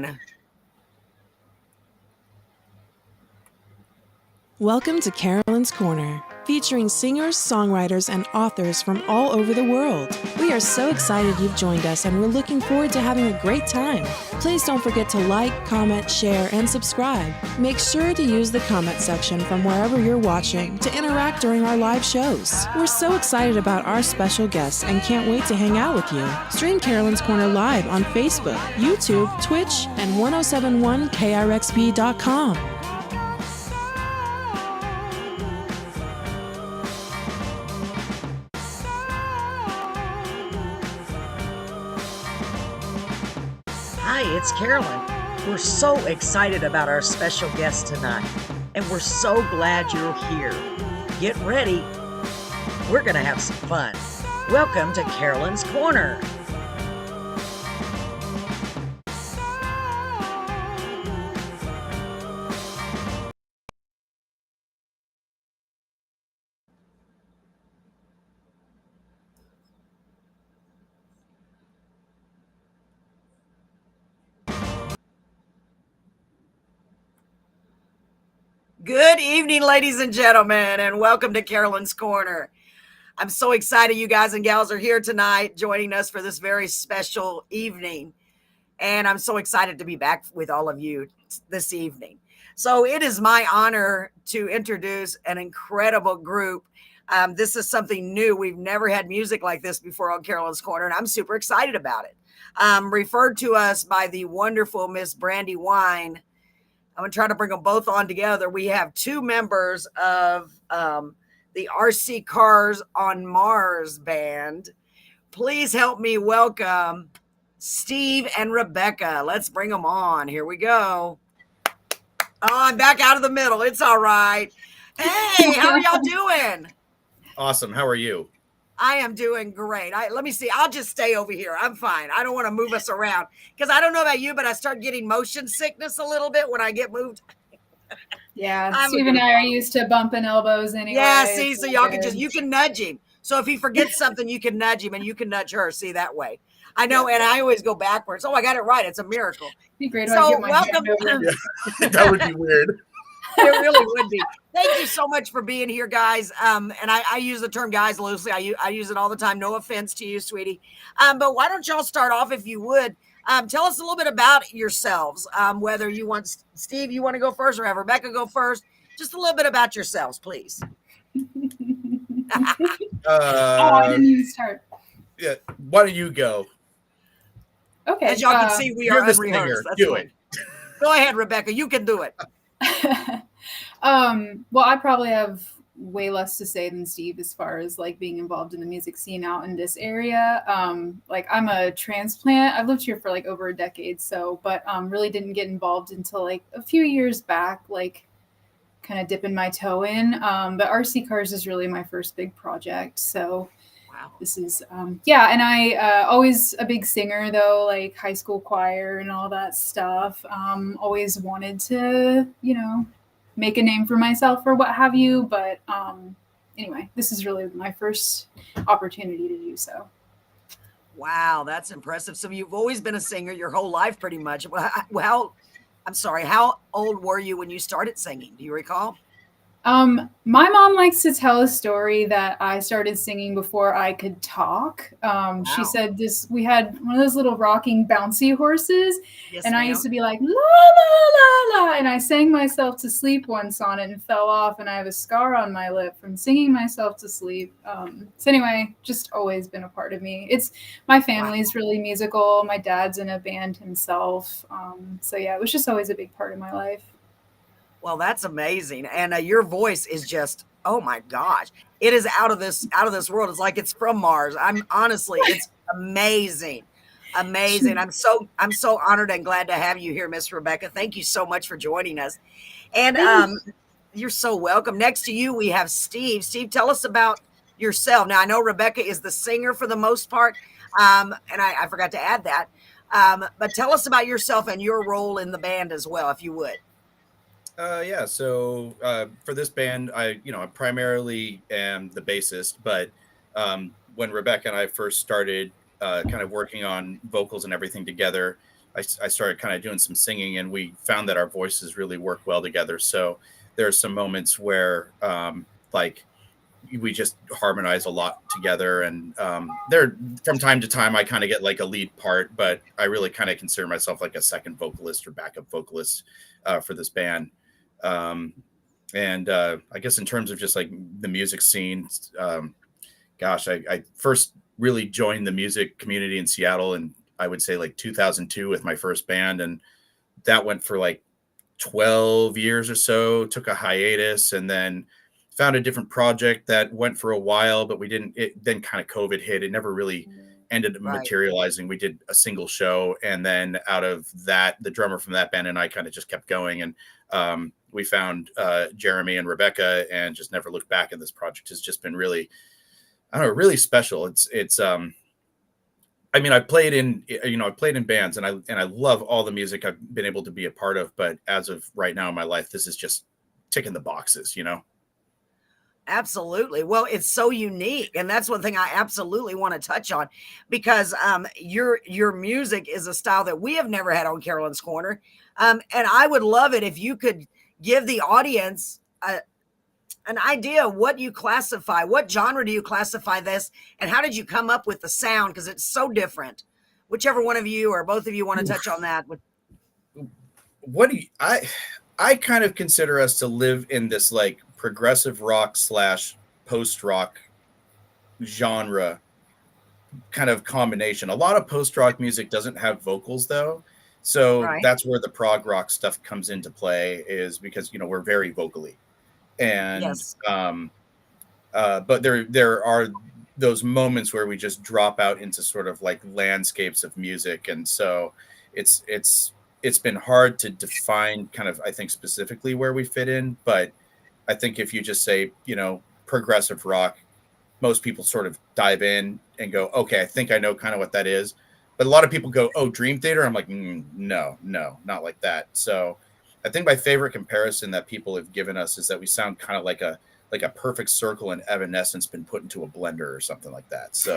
on. Welcome to Carolyn's Corner, featuring singers, songwriters, and authors from all over the world. We are so excited you've joined us, and we're looking forward to having a great time. Please don't forget to like, comment, share, and subscribe. Make sure to use the comment section from wherever you're watching to interact during our live shows. We're so excited about our special guests and can't wait to hang out with you. Stream Carolyn's Corner live on Facebook, YouTube, Twitch, and 1071krxp.com. Hi, it's Carolyn. We're so excited about our special guest tonight, and we're so glad you're here. Get ready. We're going to have some fun. Welcome to Carolyn's Corner. Good evening, ladies and gentlemen, and welcome to Carolyn's Corner. I'm so excited you guys and gals are here tonight joining us for this very special evening. And I'm so excited to be back with all of you this evening. So it is my honor to introduce an incredible group. This is something new. We've never had music like this before on Carolyn's Corner, and I'm super excited about it. Referred to us by the wonderful Miss Brandy Wine. I'm going to try to bring them both on together. We have two members of the RC Cars on Mars band. Please help me welcome Steve and Rebecca. Let's bring them on. Here we go. Oh, I'm back out of the middle. It's all right. Hey, how are y'all doing? Awesome. How are you? I am doing great. Let me see. I'll just stay over here. I'm fine. I don't want to move us around because I don't know about you, but I start getting motion sickness a little bit when I get moved. Yeah, Steve and I are used to bumping elbows anyway. Yeah, see, so y'all can you can nudge him. So if he forgets something, you can nudge him and you can nudge her. See, that way. I know, and I always go backwards. Oh, I got it right. It's a miracle. It'd be great. So welcome. That would be weird. It really would be. Thank you so much for being here, guys. And I use the term guys loosely. I use it all the time. No offense to you, sweetie. But why don't y'all start off, if you would, tell us a little bit about yourselves, whether you want, Steve, you want to go first or have Rebecca go first. Just a little bit about yourselves, please. I didn't even start. Yeah, why don't you go? Okay. As y'all can see, we are unrehearsed. Do it. Go ahead, Rebecca. You can do it. Well, I probably have way less to say than Steve as far as like being involved in the music scene out in this area. Like I'm a transplant. I've lived here for like over a decade, but really didn't get involved until like a few years back, like kind of dipping my toe in. But RC Cars is really my first big project. So wow. This is, and I always a big singer though, like high school choir and all that stuff. Always wanted to, make a name for myself or what have you. But anyway, this is really my first opportunity to do so. Wow, that's impressive. So you've always been a singer your whole life pretty much. Well, I'm sorry, how old were you when you started singing? Do you recall? My mom likes to tell a story that I started singing before I could talk. Wow. She said we had one of those little rocking bouncy horses, yes, and ma'am. I used to be like, la, la, la, la, and I sang myself to sleep once on it and fell off, and I have a scar on my lip from singing myself to sleep. So anyway, just always been a part of me. My family's really musical. My dad's in a band himself. So yeah, it was just always a big part of my life. Well, that's amazing. And your voice is just, oh my gosh, it is out of this world. It's like it's from Mars. It's amazing. Amazing. I'm so honored and glad to have you here, Miss Rebecca. Thank you so much for joining us. And you're so welcome. Next to you, we have Steve. Steve, tell us about yourself. Now, I know Rebecca is the singer for the most part. And I forgot to add that. But tell us about yourself and your role in the band as well, if you would. So for this band, I primarily am the bassist, but when Rebecca and I first started kind of working on vocals and everything together, I started kind of doing some singing, and we found that our voices really work well together. So there are some moments where like we just harmonize a lot together, and there from time to time I kind of get like a lead part, but I really kind of consider myself like a second vocalist or backup vocalist for this band. um, and I guess in terms of just like the music scene, gosh, I first really joined the music community in Seattle, and I would say like 2002 with my first band, and that went for like 12 years or so, took a hiatus, and then found a different project that went for a while, but we didn't, it then kind of COVID hit. It never really ended up Right. materializing. We did a single show, and then out of that, the drummer from that band and I kind of just kept going. And we found Jeremy and Rebecca and just never looked back. And this project has just been really, I don't know, really special. It's I mean, I've played in bands, and I love all the music I've been able to be a part of. But as of right now in my life, this is just ticking the boxes, you know? Absolutely. Well, it's so unique, and that's one thing I absolutely want to touch on, because your music is a style that we have never had on Carolyn's Corner, and I would love it if you could give the audience an idea of what you classify, what genre do you classify this, and how did you come up with the sound, because it's so different. Whichever one of you or both of you want to touch on that. What do you, I kind of consider us to live in this like progressive rock / post rock genre kind of combination. A lot of post rock music doesn't have vocals though. So Right. that's where the prog rock stuff comes into play, is because, you know, we're very vocally. And Yes. but there are those moments where we just drop out into sort of like landscapes of music. And so it's been hard to define kind of, I think, specifically where we fit in. But I think if you just say, you know, progressive rock, most people sort of dive in and go, okay, I think I know kind of what that is. But a lot of people go, oh, Dream Theater. I'm like, no, not like that. So I think my favorite comparison that people have given us is that we sound kind of like a perfect circle and Evanescence been put into a blender or something like that. So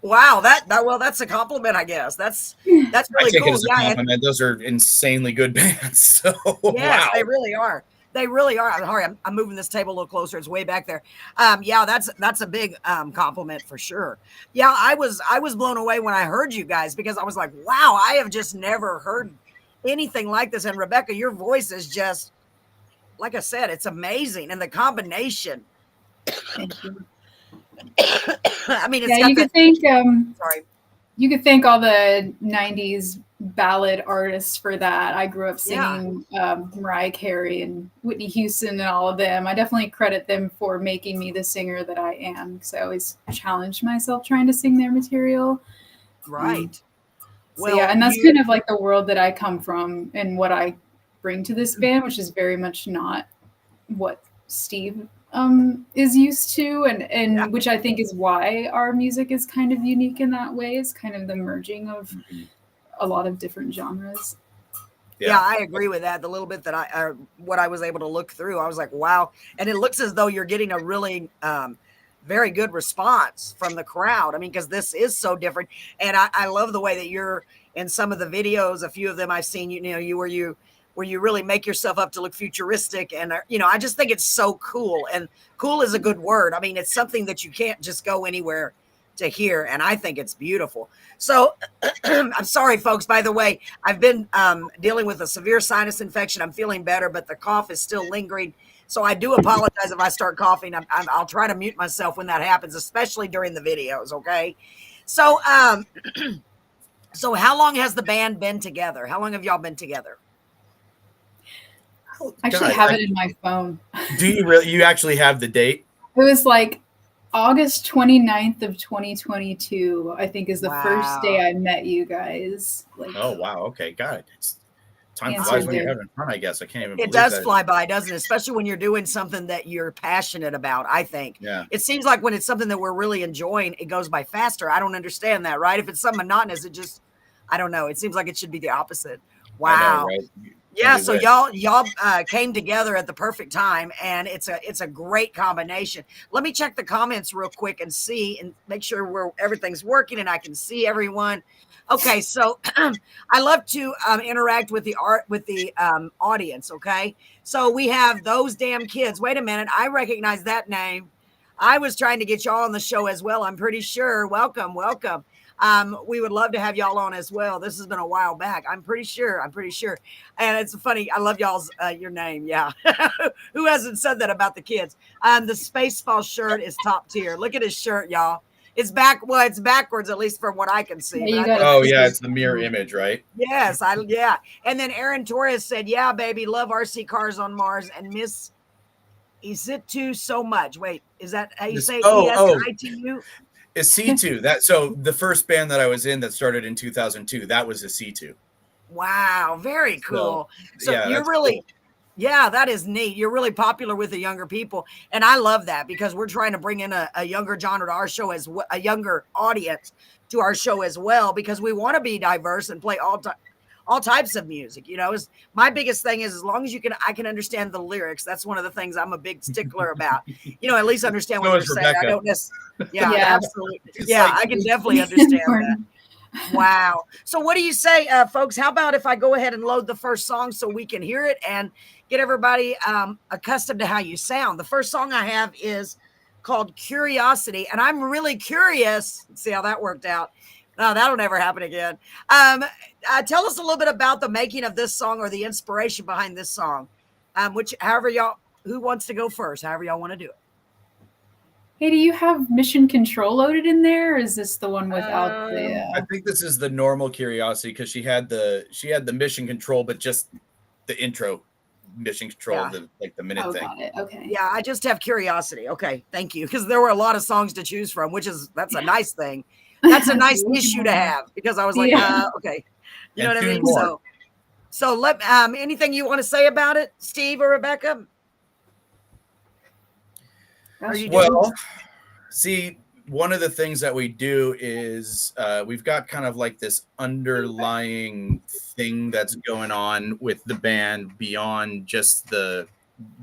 Wow, well, that's a compliment, I guess. That's I really take it cool. as a Yeah, and compliment. Those are insanely good bands. So yes, wow. they really are. They really are. Sorry, I'm moving this table a little closer. It's way back there. Yeah, that's a big compliment for sure. Yeah, I was blown away when I heard you guys, because I was like, wow, I have just never heard anything like this. And Rebecca, your voice is just, like I said, it's amazing, and the combination. Thank you. I mean, it's Yeah, got you that. could think Sorry. you could thank all the 90s ballad artists for that. I grew up Yeah. singing Mariah Carey and Whitney Houston and all of them. I definitely credit them for making me the singer that I am, because I always challenged myself trying to sing their material. Right. So yeah, and that's kind of like the world that I come from and what I bring to this band, which is very much not what Steve is used to, and Yeah. which I think is why our music is kind of unique in that way. It's kind of the merging of a lot of different genres. Yeah, I agree with that. The little bit that what I was able to look through, I was like, wow. And it looks as though you're getting a really very good response from the crowd. I mean, because this is so different. And I love the way that you're in some of the videos. A few of them I've seen, where you really make yourself up to look futuristic. And, I just think it's so cool. And cool is a good word. I mean, it's something that you can't just go anywhere to hear. And I think it's beautiful. So I'm sorry, folks. By the way, I've been dealing with a severe sinus infection. I'm feeling better, but the cough is still lingering. So I do apologize if I start coughing. I'll try to mute myself when that happens, especially during the videos. Okay. So, so how long has the band been together? How long have y'all been together? I actually have it in my phone. Do you really? You actually have the date? It was like August 29th of 2022, I think, is the first day I met you guys. Like, oh, wow. Okay. Got it. Time flies when you're having fun, I guess. I can't even believe it does that. fly by, doesn't it? Especially when you're doing something that you're passionate about, I think. Yeah. It seems like when it's something that we're really enjoying, it goes by faster. I don't understand that, right? If it's something monotonous, it just, I don't know. It seems like it should be the opposite. I know, Wow. right? Yeah, Only so wish. y'all came together at the perfect time, and it's a great combination. Let me check the comments real quick and see and make sure everything's working and I can see everyone. Okay, so I love to interact with the audience. Okay, so we have those damn kids. Wait a minute, I recognize that name. I was trying to get y'all on the show as well. I'm pretty sure. Welcome, welcome. We would love to have y'all on as well. This has been a while back. I'm pretty sure. And it's funny. I love y'all's your name. Yeah. Who hasn't said that about the kids? The Spaceball shirt is top tier. Look at his shirt, y'all. It's back. Well, it's backwards, at least from what I can see. Yeah, But you I got think Oh it. yeah, it's the mirror image, right? yes, yeah. And then Aaron Torres said, "Yeah, baby, love RC cars on Mars and miss Isitu so much." Wait, is that how you This say it? oh ESITU? is C2. That so the first band that I was in that started in 2002, that was a C2. Wow, very So cool. So yeah, you're that's really, cool. yeah, that is neat. You're really popular with the younger people, and I love that because we're trying to bring in a younger genre to our show as well, a younger audience to our show as well, because we want to be diverse and play all types of music. You know, is my biggest thing is as long as I can understand the lyrics. That's one of the things I'm a big stickler about. You know, at least understand what So they're is saying. I Rebecca. don't necessarily. Yeah, Yeah. absolutely. It's Yeah, like I can definitely understand that. Important. Wow. So what do you say, folks? How about if I go ahead and load the first song so we can hear it and get everybody accustomed to how you sound? The first song I have is called Curiosity, and I'm really curious. Let's see how that worked out. No, that'll never happen again. Tell us a little bit about the making of this song or the inspiration behind this song. However who wants to go first, however y'all want to do it. Hey, do you have Mission Control loaded in there, or is this the one without the? I think this is the normal Curiosity because she had the Mission Control, but just the intro Mission Control, Yeah. the minute Oh, thing. got it. Okay. Yeah, I just have Curiosity. Okay, thank you. Because there were a lot of songs to choose from, that's a nice thing. That's a nice You're issue to welcome. have because I was like, Yeah. okay, you know And what I tune mean. more. So let anything you want to say about it, Steve or Rebecca? Are you doing? Well, see, one of the things that we do is we've got kind of like this underlying thing that's going on with the band beyond just the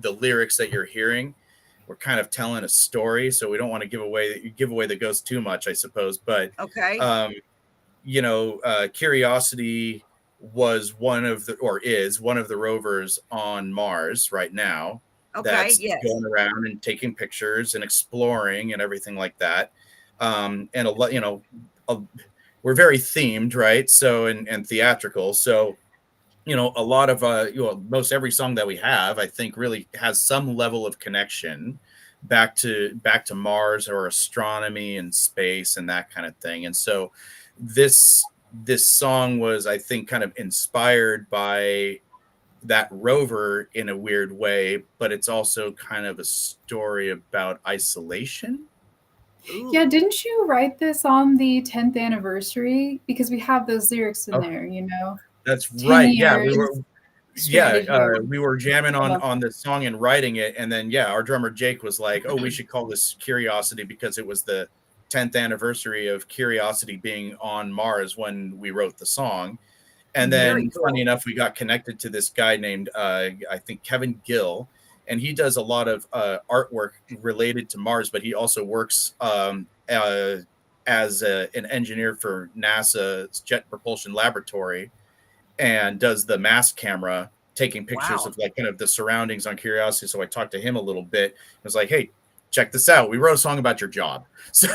lyrics that you're hearing. We're kind of telling a story, so we don't want to give away the ghost too much, I suppose. But Okay. Curiosity was is one of the rovers on Mars right now Okay. that's Yes. going around and taking pictures and exploring and everything like that. And a lot, we're very themed, right? So and theatrical. So a lot of most every song that we have, I think, really has some level of connection back to Mars or astronomy and space and that kind of thing. And so this song was, I think, kind of inspired by that rover in a weird way, but it's also kind of a story about isolation. Ooh. Yeah, didn't you write this on the 10th anniversary? Because we have those lyrics in Oh, there, that's 10 right. years stranded here. We were jamming Love. on this song and writing it, and then our drummer Jake was like, "Oh, we should call this Curiosity because it was the 10th anniversary of Curiosity being on Mars when we wrote the song." And Very then, cool. funny enough, we got connected to this guy named I think Kevin Gill, and he does a lot of artwork related to Mars, but he also works as an engineer for NASA's Jet Propulsion Laboratory, and does the mass camera taking pictures Wow. of like kind of the surroundings on Curiosity. So I talked to him a little bit. I was like, "Hey, check this out. We wrote a song about your job." So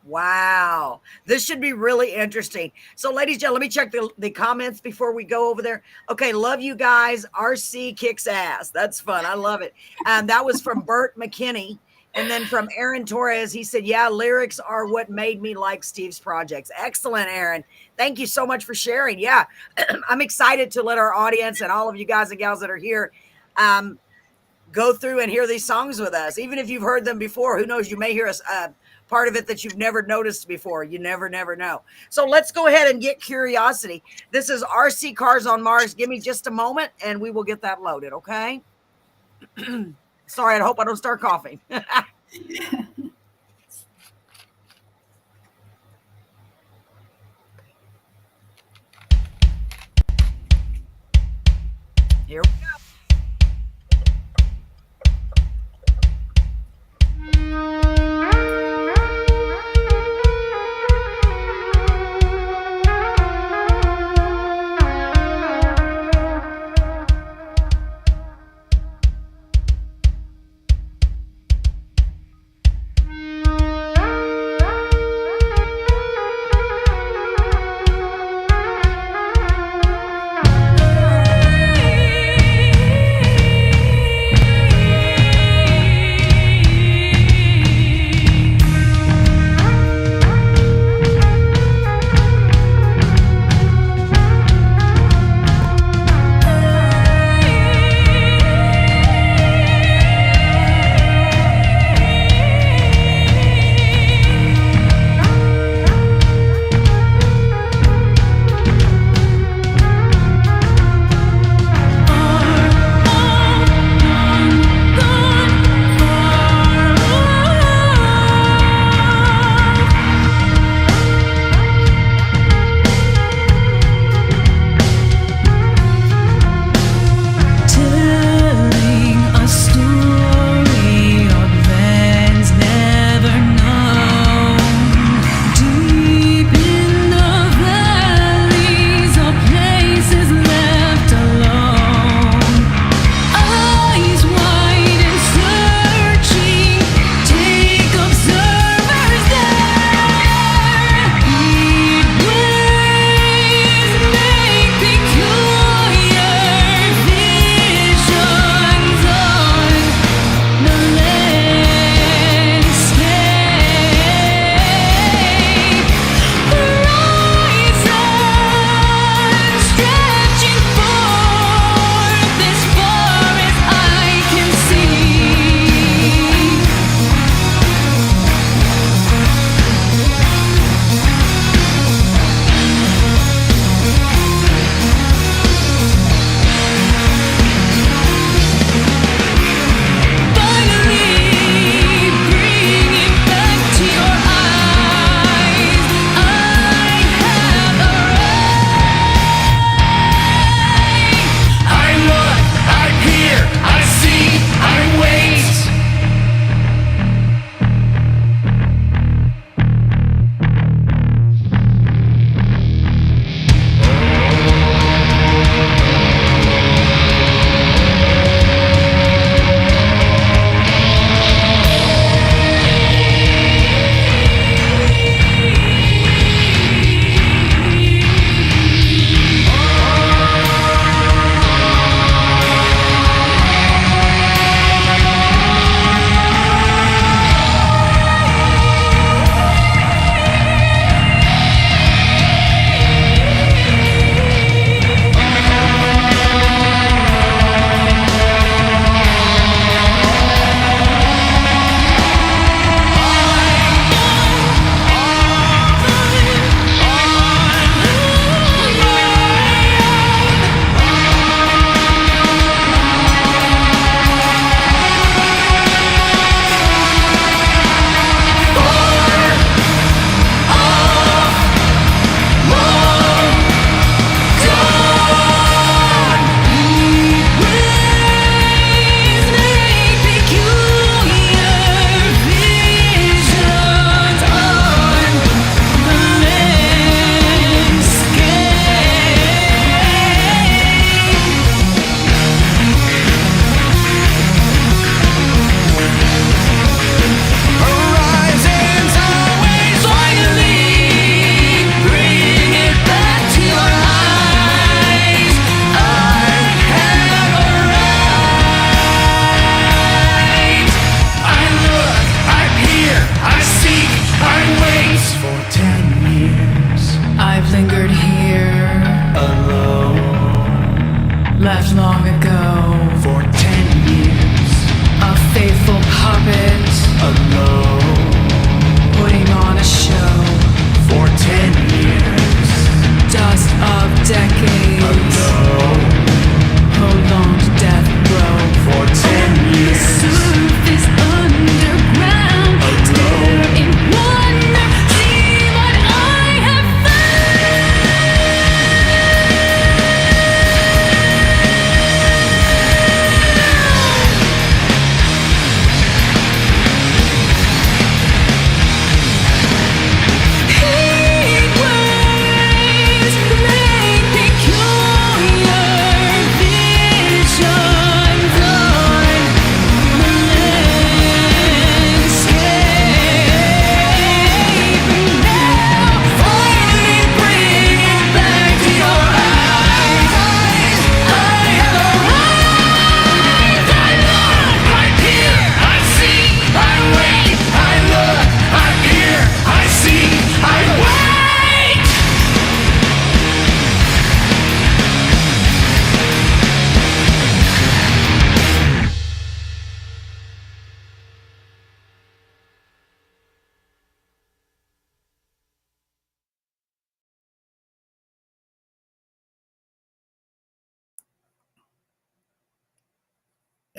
Wow. This should be really interesting. So, ladies and gentlemen, let me check the comments before we go over there. Okay. Love you guys. RC kicks ass. That's fun. I love it. That was from Bert McKinney. And then from Aaron Torres, he said, "Yeah, lyrics are what made me like Steve's projects." Excellent, Aaron. Thank you so much for sharing. Yeah. I'm excited to let our audience and all of you guys and gals that are here go through and hear these songs with us. Even if you've heard them before, who knows, you may hear us part of it that you've never noticed before. You never know. So let's go ahead and get Curiosity. This is RC Cars on Mars. Give me just a moment and we will get that loaded, okay? Sorry, I hope I don't start coughing. Here we go.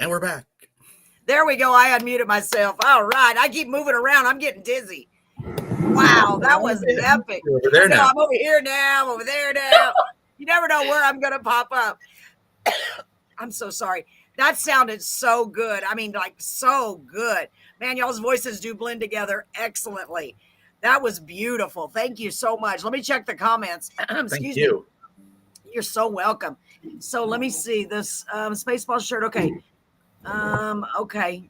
And we're back. There we go. I unmuted myself. All right. I keep moving around. I'm getting dizzy. Wow, that was epic. You're over there now. I'm over here now. I'm over there now. You never know where I'm going to pop up. I'm so sorry. That sounded so good. I mean, like so good. Man, y'all's voices do blend together excellently. That was beautiful. Thank you so much. Let me check the comments. Thank you. You're so welcome. So let me see this Spaceball shirt. Okay. Okay.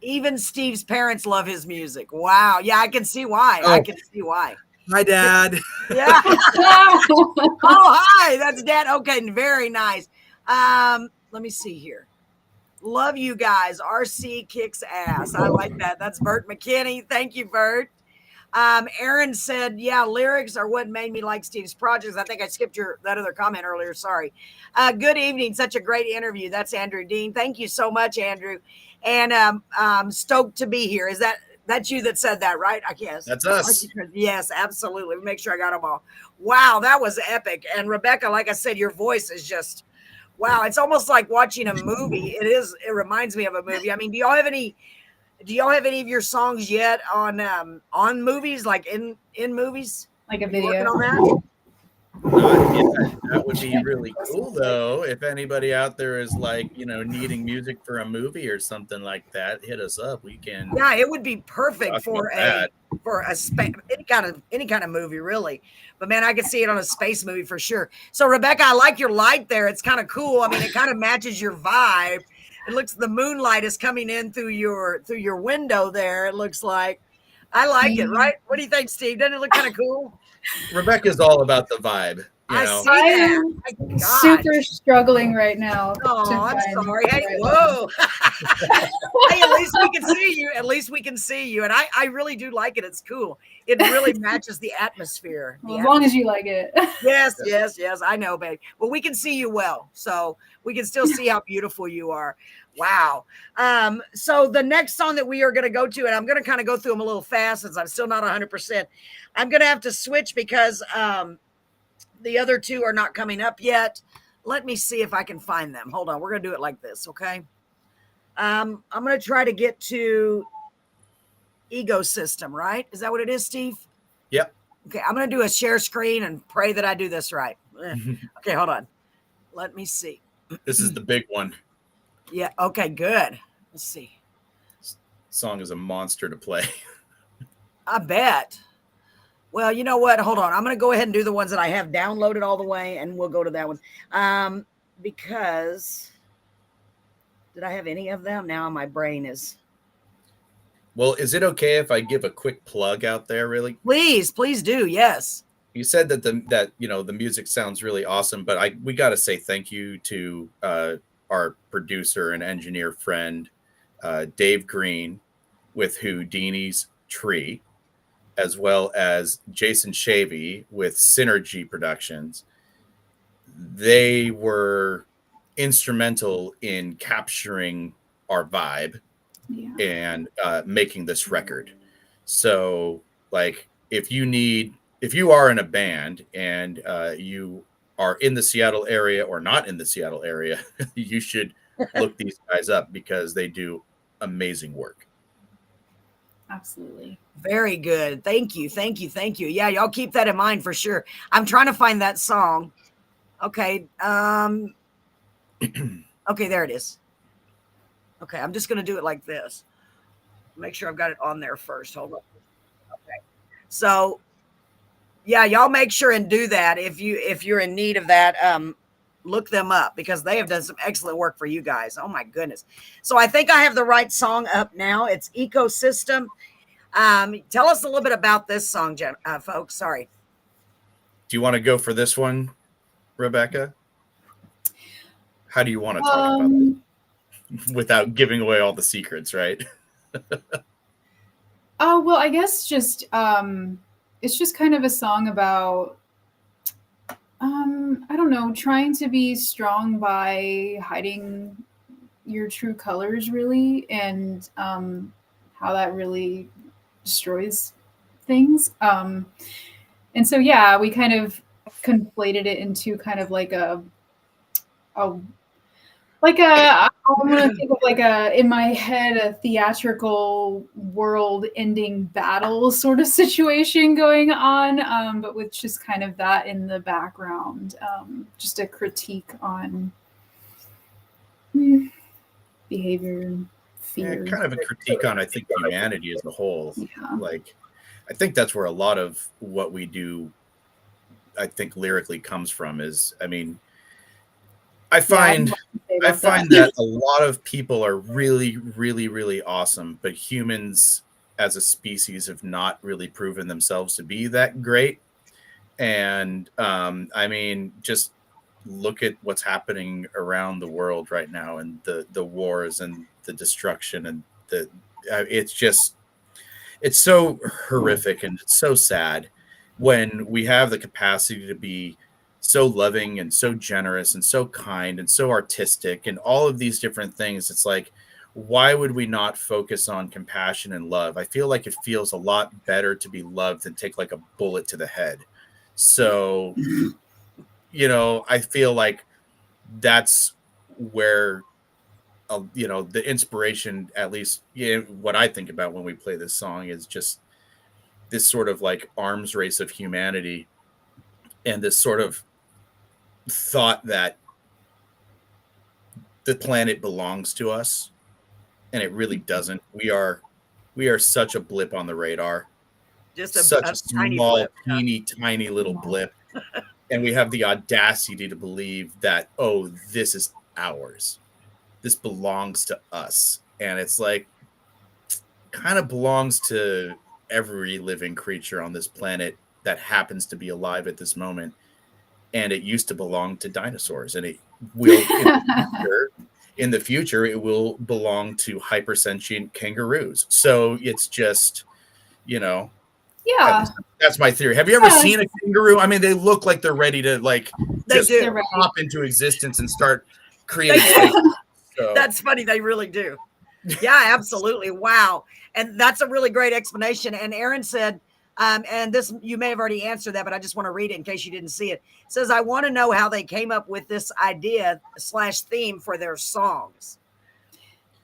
Even Steve's parents love his music. Wow. Yeah, I can see why. Oh. I can see why. Hi, Dad. Yeah. Oh, hi. That's Dad. Okay, very nice. Let me see here. Love you guys. RC kicks ass. I like that. That's Bert McKinney. Thank you, Bert. Aaron said, yeah, lyrics are what made me like Steve's projects. I think I skipped that other comment earlier. Sorry. Good evening. Such a great interview. That's Andrew Dean. Thank you so much, Andrew. And I'm stoked to be here. That's you that said that, right? I guess. That's us. Yes, absolutely. Make sure I got them all. Wow, that was epic. And Rebecca, like I said, your voice is just, wow. It's almost like watching a movie. It reminds me of a movie. I mean, do y'all have any of your songs yet on movies, like in movies? Like a video? On that? That would be really cool, though. If anybody out there is like, needing music for a movie or something like that, hit us up. We can. Yeah, it would be perfect for any kind of movie, really. But man, I could see it on a space movie for sure. So Rebecca, I like your light there. It's kind of cool. I mean, it kind of matches your vibe. It looks the moonlight is coming in through your window there. It looks like. I like it, right? What do you think, Steve? Doesn't it look kind of cool? Rebecca's all about the vibe. I see I that. am super struggling right now. Oh, I'm sorry. Hey, whoa. Hey, at least we can see you. At least we can see you. And I really do like it. It's cool. It really matches the atmosphere. Well, as long as you like it. Yes. I know, babe. Well, we can see you well. So we can still see how beautiful you are. Wow. So the next song that we are going to go to, and I'm going to kind of go through them a little fast since I'm still not 100%. I'm going to have to switch because the other two are not coming up yet. Let me see if I can find them. Hold on. We're going to do it like this. Okay. I'm going to try to get to Ecosystem, right? Is that what it is, Steve? Yep. Okay. I'm going to do a share screen and pray that I do this right. Okay. Hold on. Let me see. This is the big one. Yeah. Okay. Good. Let's see. Song is a monster to play. I bet. Well, you know what? Hold on. I'm going to go ahead and do the ones that I have downloaded all the way, and we'll go to that one. Because did I have any of them? Now my brain is. Well, is it okay if I give a quick plug out there, really? Please do. Yes. You said that the music sounds really awesome, but we got to say thank you to our producer and engineer friend, Dave Green, with Houdini's Tree, as well as Jason Shavy with Synergy Productions. They were instrumental in capturing our vibe and making this record. So, like, if you are in a band and you are in the Seattle area or not in the Seattle area, you should look these guys up because they do amazing work. Absolutely. Very good. Thank you. Yeah, y'all keep that in mind for sure. I'm trying to find that song. Okay. Okay, there it is. Okay, I'm just going to do it like this. Make sure I've got it on there first. Hold on. Okay. So, yeah, y'all make sure and do that if you're in need of that. Look them up because they have done some excellent work for you guys. Oh my goodness. So I think I have the right song up now. It's Ecosystem. Tell us a little bit about this song, folks. Sorry. Do you want to go for this one, Rebecca? How do you want to talk about it without giving away all the secrets, right? Oh, well, I guess just it's just kind of a song about I don't know, trying to be strong by hiding your true colors, really, and how that really destroys things. And so, yeah, we kind of conflated it into kind of like a like I'm gonna think of like in my head a theatrical world-ending battle sort of situation going on, but with just kind of that in the background, just a critique on behavior and fear. Kind of a critique on, I think, humanity as a whole. Yeah. Like, I think that's where a lot of what we do, I think, lyrically comes from. Is, I mean, I find that a lot of people are really, really, really awesome, but humans as a species have not really proven themselves to be that great. And I mean, just look at what's happening around the world right now, and the wars and the destruction, and it's just, it's so horrific and it's so sad when we have the capacity to be so loving and so generous and so kind and so artistic and all of these different things. It's like, why would we not focus on compassion and love? I feel like it feels a lot better to be loved than take like a bullet to the head. So, you know, I feel like that's where, you know, the inspiration, at least, you know, what I think about when we play this song is just this sort of like arms race of humanity, and this sort of thought that the planet belongs to us, and it really doesn't. We are such a blip on the radar, Just such a tiny small, blip. teeny little blip, and we have the audacity to believe that, oh, this is ours, this belongs to us. And it's like, kind of belongs to every living creature on this planet that happens to be alive at this moment. And it used to belong to dinosaurs, and it will in the future it will belong to hypersentient kangaroos. So it's just, you know, Yeah. that's my theory. Have you ever seen a kangaroo? I mean, they look like they're ready to like just pop into existence and start creating. So. That's funny. They really do. Yeah, absolutely. Wow. And that's a really great explanation. And Aaron said, and this, you may have already answered that, but I just want to read it in case you didn't see it. It says, I want to know how they came up with this idea / theme for their songs.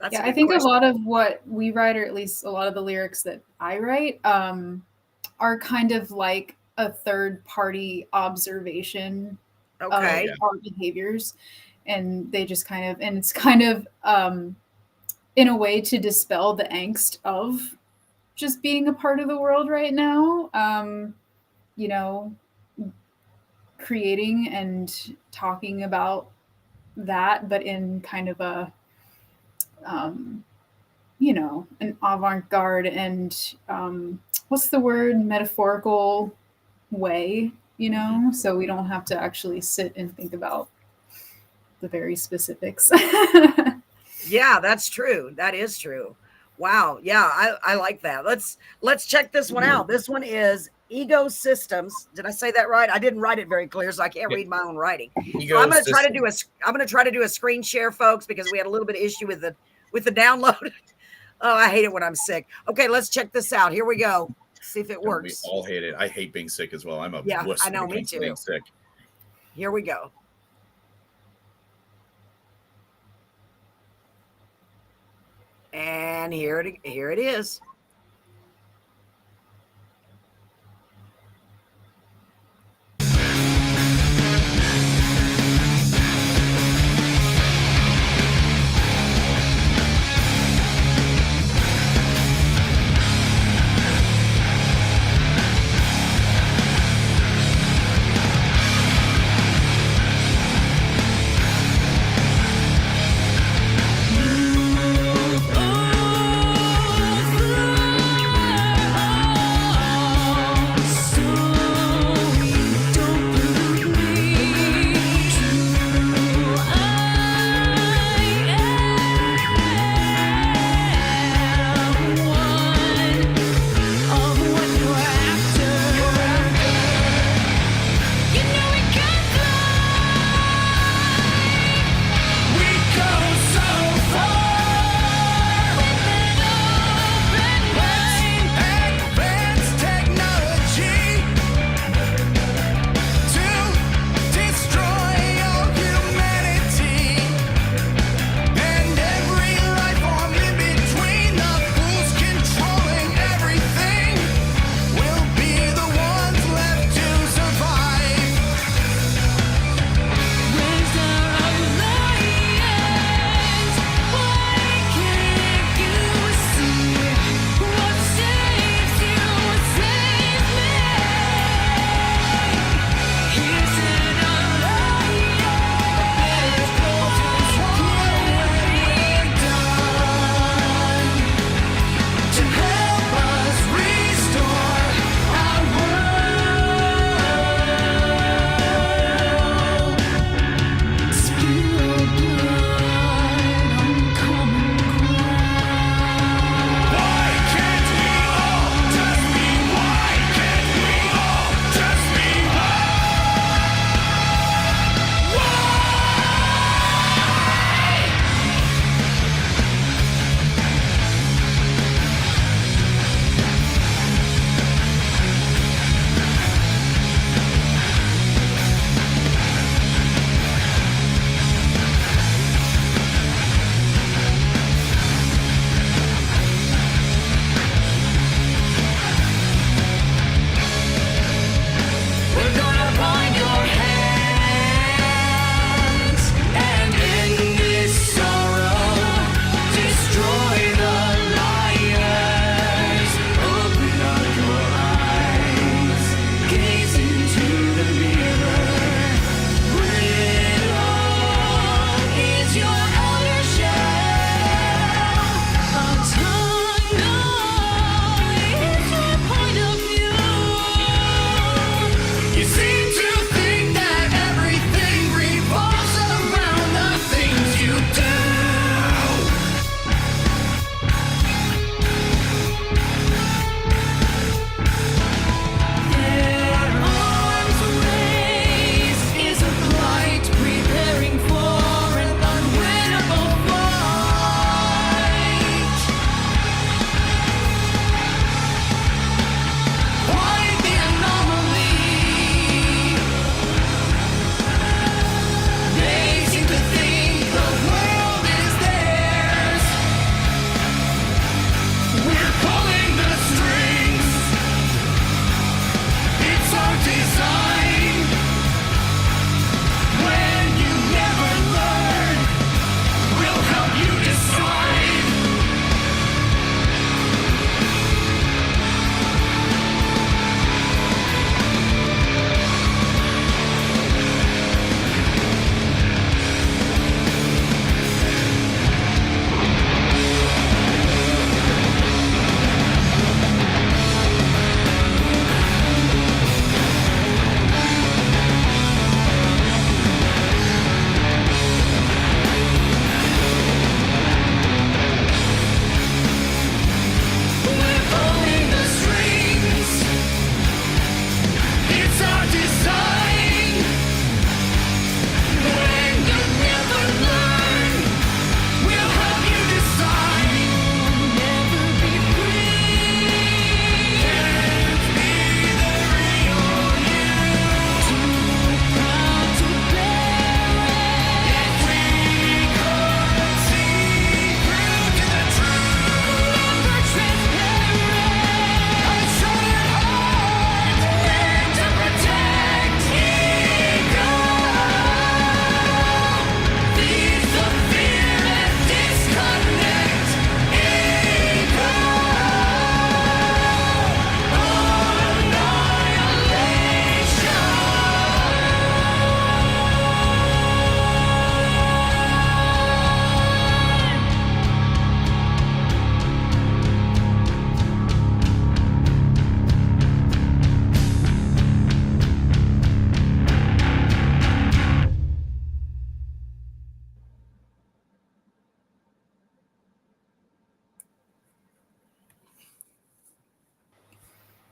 That's I think question. A lot of what we write, or at least a lot of the lyrics that I write, are kind of like a third party observation of our behaviors. And they just kind of, and it's kind of in a way to dispel the angst of just being a part of the world right now, you know, creating and talking about that, but in kind of a, you know, an avant-garde and what's the word, metaphorical way, you know, so we don't have to actually sit and think about the very specifics. Yeah, that's true. That is true. Wow. Yeah, I like that. Let's check this one out. This one is Ego Systems. Did I say that right? I didn't write it very clear, so I can't read my own writing. So I'm going to try to do a screen share, folks, because we had a little bit of issue with the download. Oh, I hate it when I'm sick. Okay, let's check this out. Here we go. See if it works. We all hate it. I hate being sick as well. I'm a wuss. I know, me too. Being sick. Here we go. And here it is.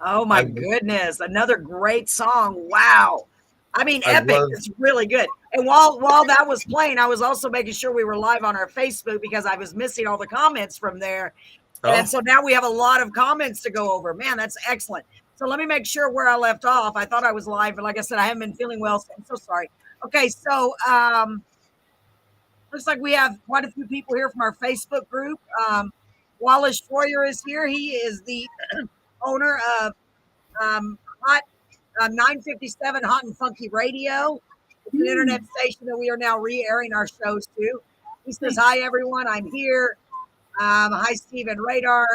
Oh my I goodness, another great song. Wow. I mean, I epic. love. It's really good. And while that was playing, I was also making sure we were live on our Facebook because I was missing all the comments from there. And Oh, so now we have a lot of comments to go over. Man, that's excellent. So let me make sure where I left off. I thought I was live, but like I said, I haven't been feeling well, so I'm so sorry. Okay, so looks like we have quite a few people here from our Facebook group. Wallace Troyer is here. He is the owner of Hot 957 Hot and Funky Radio. It's an internet station that we are now re-airing our shows to. He says, "Hi everyone, I'm here. Hi Stephen Radar."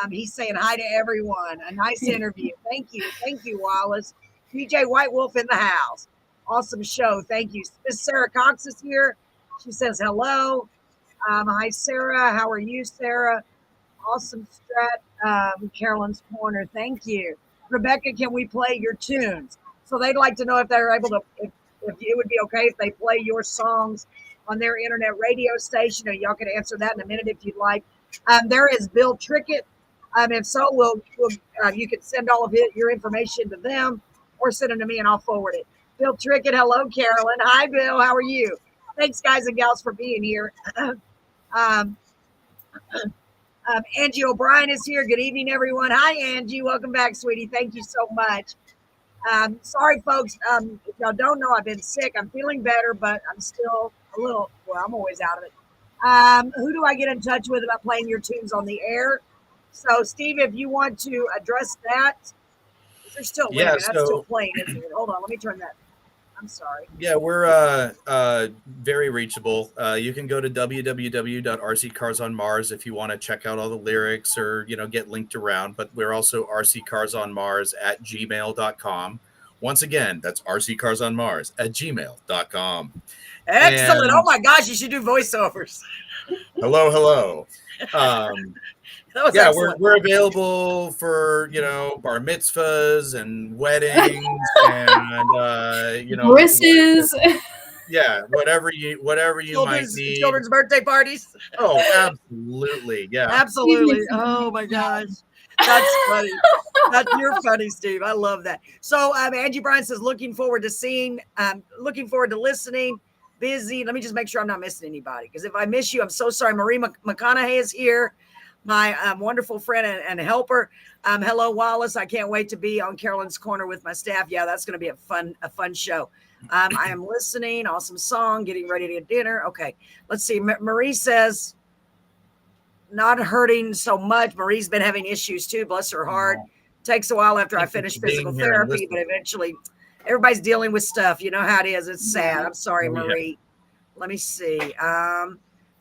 He's saying hi to everyone. A nice interview. Thank you, Wallace. DJ White Wolf in the house. Awesome show. Thank you. Miss Sarah Cox is here. She says hello. Hi Sarah. How are you, Sarah? Awesome strat, Carolyn's Corner. Thank you. Rebecca, can we play your tunes? So they'd like to know if they're able to, if it would be okay if they play your songs on their internet radio station, or y'all can answer that in a minute if you'd like. There is Bill Trickett. If so, you can send all of your information to them or send them to me and I'll forward it. Bill Trickett, hello, Carolyn. Hi, Bill. How are you? Thanks, guys and gals, for being here. um, Angie O'Brien is here. Good evening, everyone. Hi, Angie. Welcome back, sweetie. Thank you so much. Sorry, folks. If y'all don't know, I've been sick. I'm feeling better, but I'm still a little, well, I'm always out of it. Who do I get in touch with about playing your tunes on the air? So, Steve, if you want to address that, is there still, wait a minute, that's still playing, isn't it? Hold on, let me turn that. I'm sorry. Yeah, we're very reachable. You can go to www.rccarsonmars if you want to check out all the lyrics or, get linked around. But we're also rccarsonmars@gmail.com. Once again, that's rccarsonmars@gmail.com. Excellent. And Oh my gosh, you should do voiceovers. hello. That was Yeah, excellent. we're available for bar mitzvahs and weddings and Brisses. yeah, whatever you might need. Children's birthday parties. Oh, absolutely, yeah. Absolutely. Oh my gosh, that's funny. You're funny, Steve. I love that. So Angie Bryan says, looking forward to seeing. Looking forward to listening. Busy. Let me just make sure I'm not missing anybody, because if I miss you, I'm so sorry. Marie McConaughey is here. My wonderful friend and helper. Hello, Wallace. I can't wait to be on Carolyn's Corner with my staff. Yeah, that's going to be a fun show. I am listening. Awesome song. Getting ready to get dinner. Okay, let's see. Marie says, not hurting so much. Marie's been having issues too. Bless her heart. Takes a while after I finish physical therapy, but eventually everybody's dealing with stuff. You know how it is. It's sad. I'm sorry, Marie. Let me see.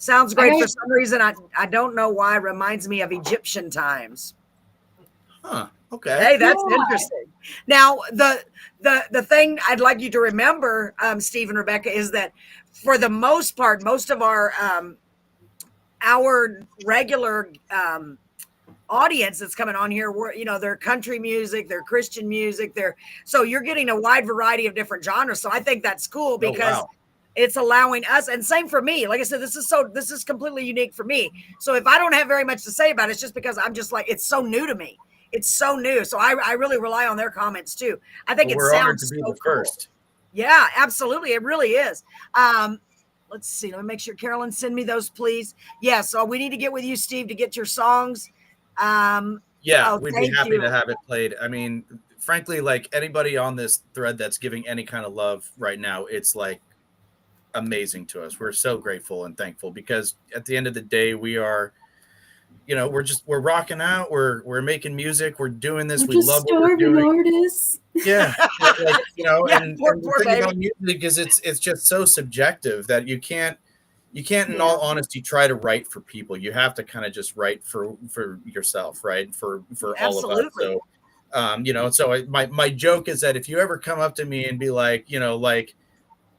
Sounds great. For some reason, I don't know why. Reminds me of Egyptian times. Huh. Okay. Hey, that's interesting. Now, the thing I'd like you to remember, Steve and Rebecca, is that for the most part, most of our regular audience that's coming on here, they're country music, they're Christian music, so you're getting a wide variety of different genres. So I think that's cool because it's allowing us, and same for me. Like I said, this is completely unique for me. So if I don't have very much to say about it, it's just because I'm just like, it's so new to me. It's so new. So I really rely on their comments too. I think it sounds to be the first. Yeah, absolutely. It really is. Let's see. Let me make sure. Carolyn, send me those, please. Yeah. So we need to get with you, Steve, to get your songs. We'd be happy to have it played. I mean, frankly, like anybody on this thread that's giving any kind of love right now, it's like amazing to us. We're so grateful and thankful because at the end of the day, we are, we're rocking out. We're making music. We're doing this. We love what we're doing. Artists. Yeah. Like, and the thing about music is it's just so subjective that you can't in all honesty try to write for people. You have to kind of just write for yourself, right? For all of us. So so my joke is that if you ever come up to me and be like,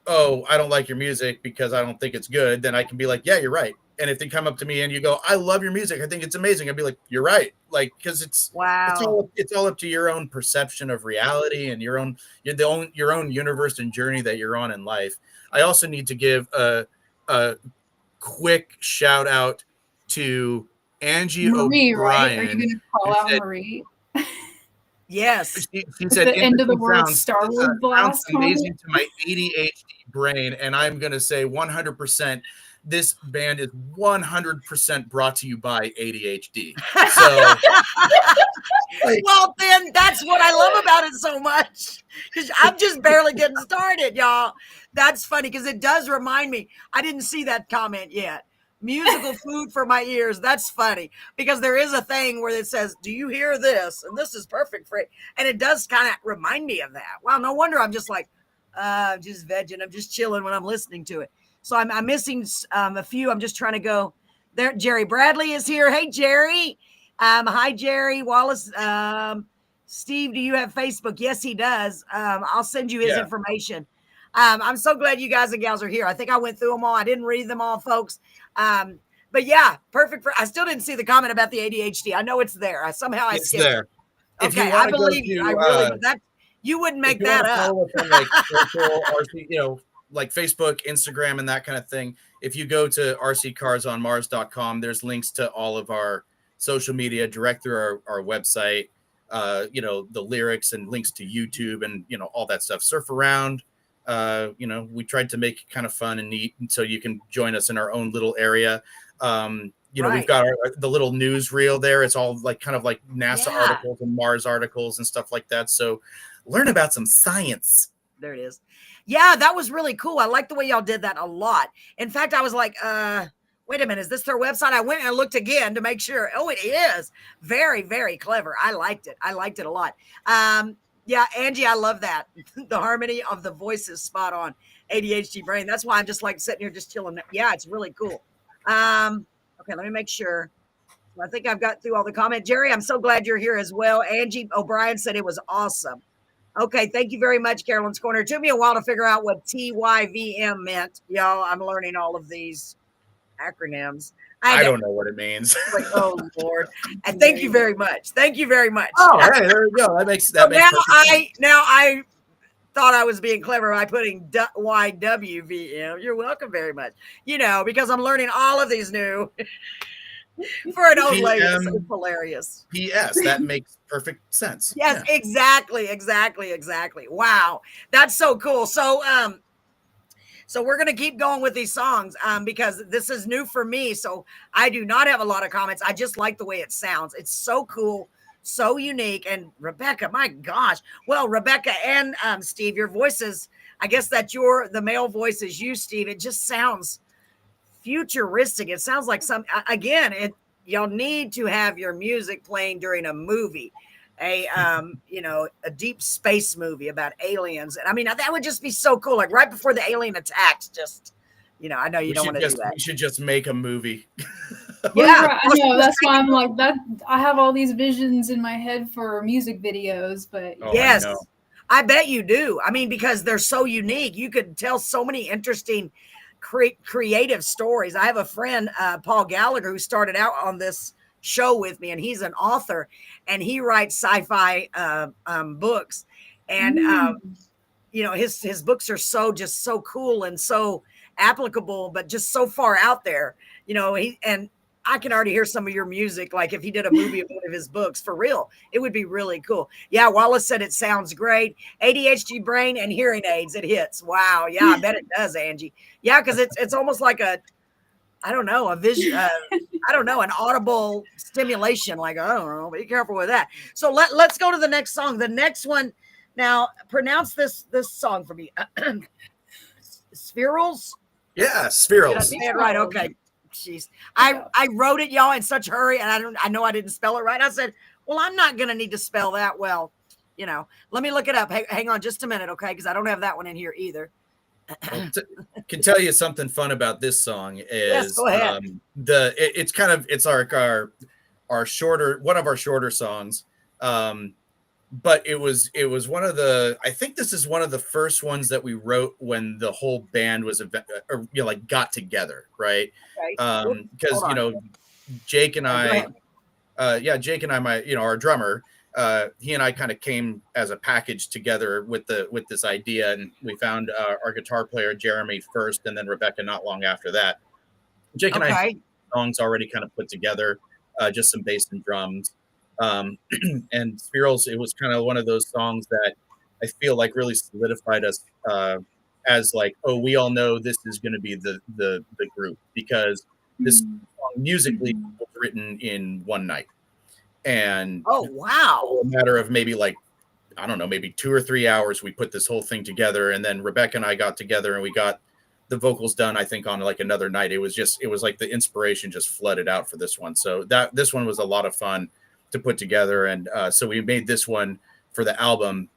oh, I don't like your music because I don't think it's good, then I can be like, yeah, you're right. And if they come up to me and you go, I love your music, I think it's amazing, I'd be like, you're right. Like, because it's all up to your own perception of reality and your own universe and journey that you're on in life. I also need to give a quick shout out to Angie Marie, O'Brien. Right? Are you going to call out Marie? Yes. She With said, the end of the "Interesting world sounds. Star Wars Sounds blast amazing comment. to my ADHD brain." And I'm going to say 100%. This band is 100% brought to you by ADHD. So, like, Well, then that's what I love about it so much because I'm just barely getting started, y'all. That's funny because it does remind me. I didn't see that comment yet. Musical food for my ears. That's funny because there is a thing where it says, "Do you hear this?" And this is perfect for it. And it does kind of remind me of that. Wow, no wonder I'm just like, just vegging. I'm just chilling when I'm listening to it. So I'm missing a few. I'm just trying to go there. Jerry Bradley is here. Hey, Jerry. Hi, Jerry Wallace. Steve, do you have Facebook? Yes, he does. I'll send you his yeah. information. I'm so glad you guys and gals are here. I think I went through them all. I didn't read them all, folks. But yeah, perfect. I still didn't see the comment about the ADHD. I know it's there. I It's skipped there. it. If you Okay, want I to go believe you. I really, to, but that you wouldn't if make you want that to up. follow us on like social RC, like Facebook, Instagram, and that kind of thing, if you go to rccarsonmars.com, there's links to all of our social media direct through our website. The lyrics and links to YouTube and all that stuff. Surf around. We tried to make it kind of fun and neat, and so you can join us in our own little area. We've Right. got the little news reel there. It's all like kind of like NASA Yeah. articles and Mars articles and stuff like that. So learn about some science. There it is. Yeah, that was really cool. I like the way y'all did that a lot. In fact, I was like, wait a minute, is this their website? I went and looked again to make sure. Oh, it is. Very, very clever. I liked it. I liked it a lot. Yeah, Angie, I love that. The harmony of the voices spot on. ADHD brain. That's why I'm just like sitting here just chilling. Yeah, it's really cool. Okay, let me make sure. I think I've got through all the comments. Jerry, I'm so glad you're here as well. Angie O'Brien said it was awesome. Okay, thank you very much, Carolyn's Corner. It took me a while to figure out what TYVM meant. Y'all, I'm learning all of these acronyms. I don't know what it means. Like, oh Lord. And thank you very much. Thank you very much. Oh, hey, there we go. That makes So perfect sense. now I thought I was being clever by putting YWVM. You're welcome very much. Because I'm learning all of these new for an old lady. It's hilarious. P.S. That makes perfect sense. Yes, yeah. Exactly. Wow. That's so cool. So we're going to keep going with these songs because this is new for me. So I do not have a lot of comments. I just like the way it sounds. It's so cool, so unique. And Rebecca, my gosh. Well, Rebecca and Steve, your voices, I guess that the male voice is you, Steve. It just sounds futuristic. It sounds like y'all need to have your music playing during a movie. A deep space movie about aliens. And I mean, that would just be so cool. Like right before the alien attacks, just, I know you don't want to do that. We should just make a movie. Yeah, I know. That's why I'm like that. I have all these visions in my head for music videos, but yes, I bet you do. I mean, because they're so unique. You could tell so many interesting creative stories. I have a friend, Paul Gallagher, who started out on this show with me, and he's an author and he writes sci-fi books, and his books are so cool and so applicable, but just so far out there. I can already hear some of your music, like if he did a movie of one of his books, for real, it would be really cool. Yeah, Wallace said it sounds great. ADHD brain and hearing aids, it hits. Wow. Yeah, I bet it does, Angie. Yeah, because it's almost like a vision. An audible stimulation. Like, I don't know, be careful with that. So let's go to the next song. The next one. Now, pronounce this song for me. Spherals? Yeah, Spherals. Did I say it right? Okay. Jeez. I wrote it, y'all, in such a hurry, and I know I didn't spell it right. I said, well, I'm not going to need to spell that well. Let me look it up. Hey, hang on just a minute, okay? Because I don't have that one in here either. Can tell you something fun about this song is yes, go ahead. It's our shorter, one of our shorter songs. But it was one of I think this is one of the first ones that we wrote when the whole band was got together, right? Because Jake and I, our drummer, he and I kind of came as a package together with this idea, and we found our guitar player Jeremy first, and then Rebecca not long after that. Jake and I had songs already kind of put together, just some bass and drums. And Spirals, it was kind of one of those songs that I feel like really solidified us as like, oh, we all know this is going to be the group, because this song musically was written in one night, and Oh, wow. a matter of maybe like, I don't know, maybe 2 or 3 hours, we put this whole thing together, and then Rebecca and I got together and we got the vocals done, I think, on like another night. It was like the inspiration just flooded out for this one. So this one was a lot of fun to put together. And so we made this one for the album.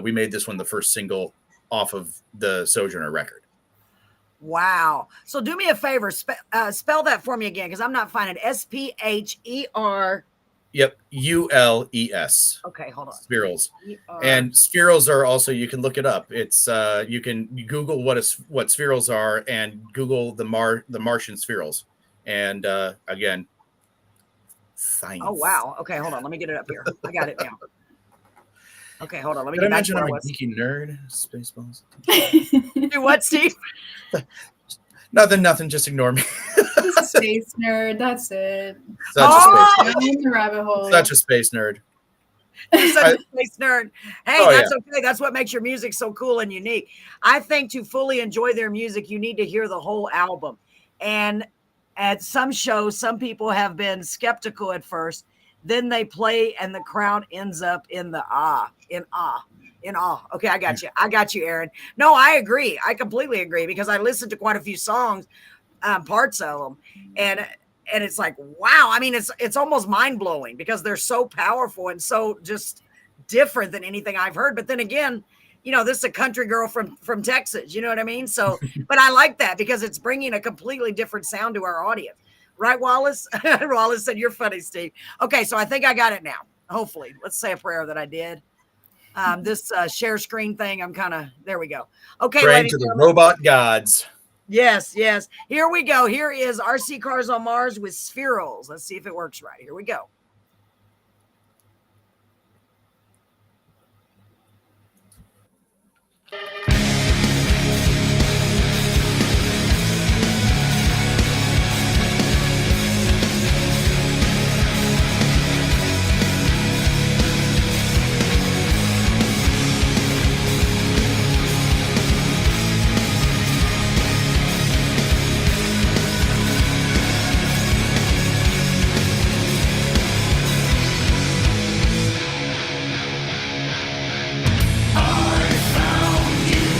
We made this one the first single off of the Sojourner record. Wow. So do me a favor, spell that for me again, because I'm not finding it. Spher. Yep, Ules. Okay, hold on. Spirals. And spirals are also, you can look it up. It's you can Google what spirals are, and Google the Martian spirals. And again, science. Oh wow. Okay, hold on. Let me get it up here. I got it now. Okay, hold on. Let me Did I get back mention to I'm where a I was. geeky nerd? Spaceballs. Do what, Steve? Nothing. Just ignore me. He's a space nerd. That's it. Such Oh! a Down in the rabbit hole. Such a space nerd. You're such a space nerd. Hey, Oh, that's okay. That's what makes your music so cool and unique. I think to fully enjoy their music, you need to hear the whole album. And at some shows, some people have been skeptical at first. Then they play and the crowd ends up in awe. Okay, I got you, Aaron. No, I agree. I completely agree, because I listened to quite a few songs, parts of them, and it's like, wow. I mean, it's almost mind blowing, because they're so powerful and so just different than anything I've heard. But then again, this is a country girl from Texas. You know what I mean? So, but I like that, because it's bringing a completely different sound to our audience. Right, Wallace? Wallace said, "You're funny, Steve." Okay, so I think I got it now. Hopefully. Let's say a prayer that I did. This share screen thing, there we go. Okay, Praying to the robot gods. Yes. Here we go. Here is RC Cars on Mars with Spherals. Let's see if it works right. Here we go. I found you.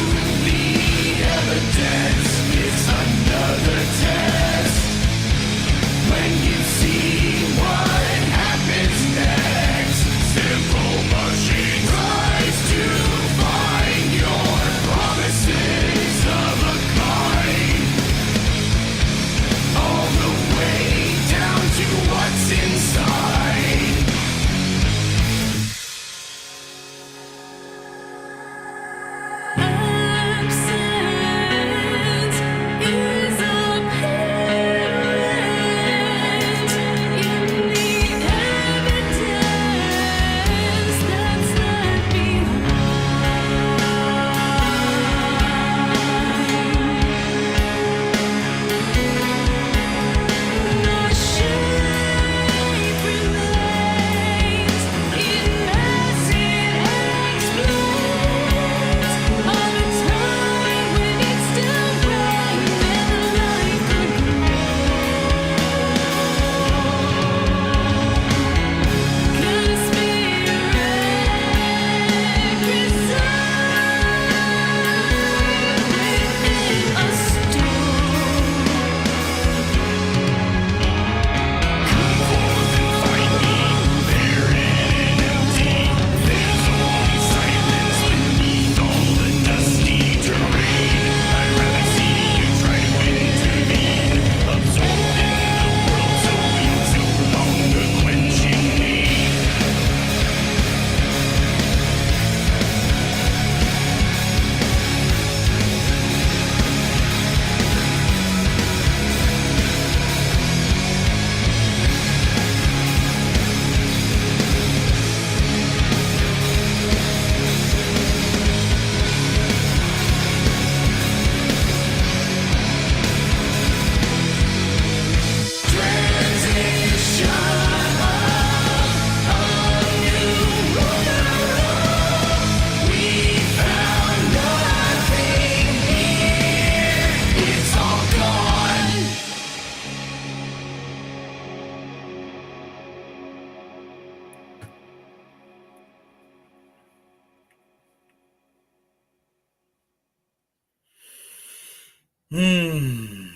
I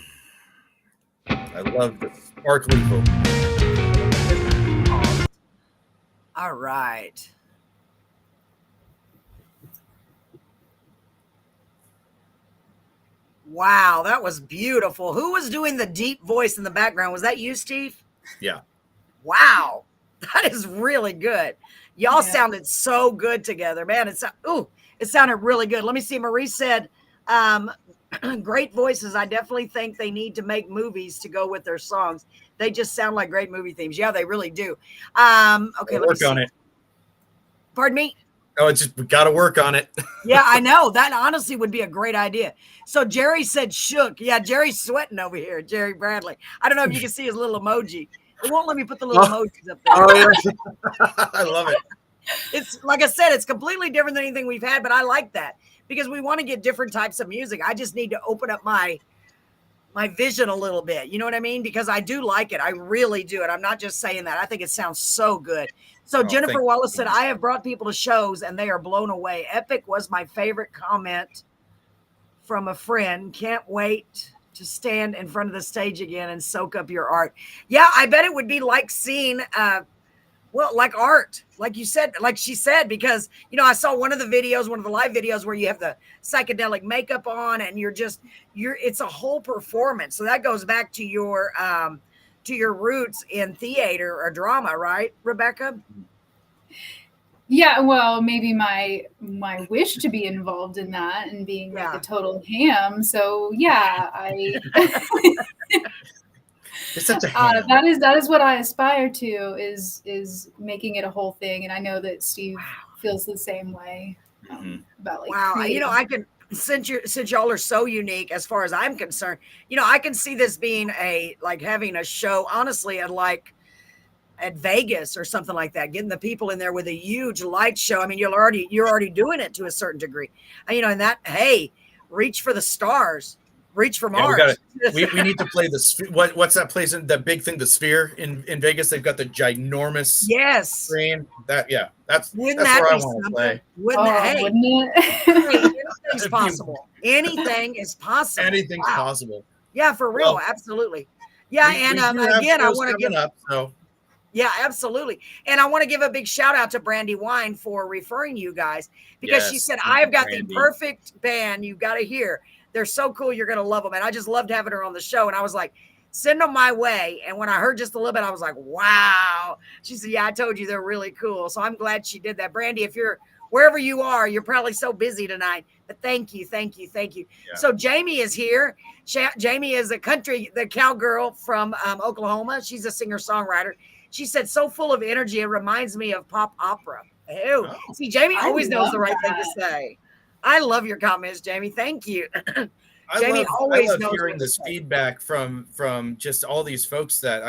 love the sparkly vocal. All right. Wow, that was beautiful. Who was doing the deep voice in the background? Was that you, Steve? Yeah. Wow, that is really good. Y'all Yeah. sounded so good together, man. It sounded really good. Let me see. Marie said, um, "Great voices. I definitely think they need to make movies to go with their songs. They just sound like great movie themes. Yeah, they really do." Okay, We'll let me work see. on it. Pardon me. No, it's just we got to work on it. Yeah, I know. That honestly would be a great idea. So Jerry said shook. Yeah, Jerry's sweating over here, Jerry Bradley. I don't know if you can see his little emoji. It won't let me put the little Oh, emojis up there. oh yeah. I love it. It's like I said, it's completely different than anything we've had, but I like that because we want to get different types of music. I just need to open up my vision a little bit. You know what I mean? Because I do like it. I really do. And I'm not just saying that. I think it sounds so good. So Oh, Jennifer thank Wallace you. said, I have brought people to shows and they are blown away. Epic was my favorite comment from a friend. Can't wait to stand in front of the stage again and soak up your art. Yeah, I bet it would be like seeing well, like art, like you said, like she said, because I saw one of the videos, one of the live videos where you have the psychedelic makeup on and it's a whole performance. So that goes back to your roots in theater or drama, right, Rebecca? Yeah, well, maybe my wish to be involved in that and being like Yeah. a total ham. So yeah, I It's such a ham. that is what I aspire to is making it a whole thing, and I know that Steve feels the same way about like Wow, creating. I can since y'all are so unique as far as I'm concerned, I can see this being having a show honestly at Vegas or something like that, getting the people in there with a huge light show. I mean, you're already doing it to a certain degree, and that, hey, reach for the stars, reach for Yeah, Mars. we need to play what's that place in the big thing, the Sphere in Vegas? They've got the ginormous Yes. screen. That's Wouldn't where that I be want to something? play. Wouldn't Wouldn't hey, it? anything's possible. Anything is possible. Anything's Wow. possible. Yeah, for real, Well, absolutely. Yeah, we and do have again, I shows want to coming give. up, so Yeah, absolutely. And I want to give a big shout out to Brandy Wine for referring you guys because she yes, said, thank you, I've got Brandy. the perfect band. You've got to hear. They're so cool. You're going to love them. And I just loved having her on the show. And I was like, send them my way. And when I heard just a little bit, I was like, wow. She said, yeah, I told you they're really cool. So I'm glad she did that. Brandy, if you're wherever you are, you're probably so busy tonight. But thank you. Yeah. So Jamie is here. Jamie is the cowgirl from Oklahoma. She's a singer-songwriter. She said, so full of energy, it reminds me of pop opera. Ew. Oh. See, Jamie I always knows love the right thing to that. say. I love your comments, Jamie. Thank you. Jamie I always love knows hearing what to this say. feedback from just all these folks that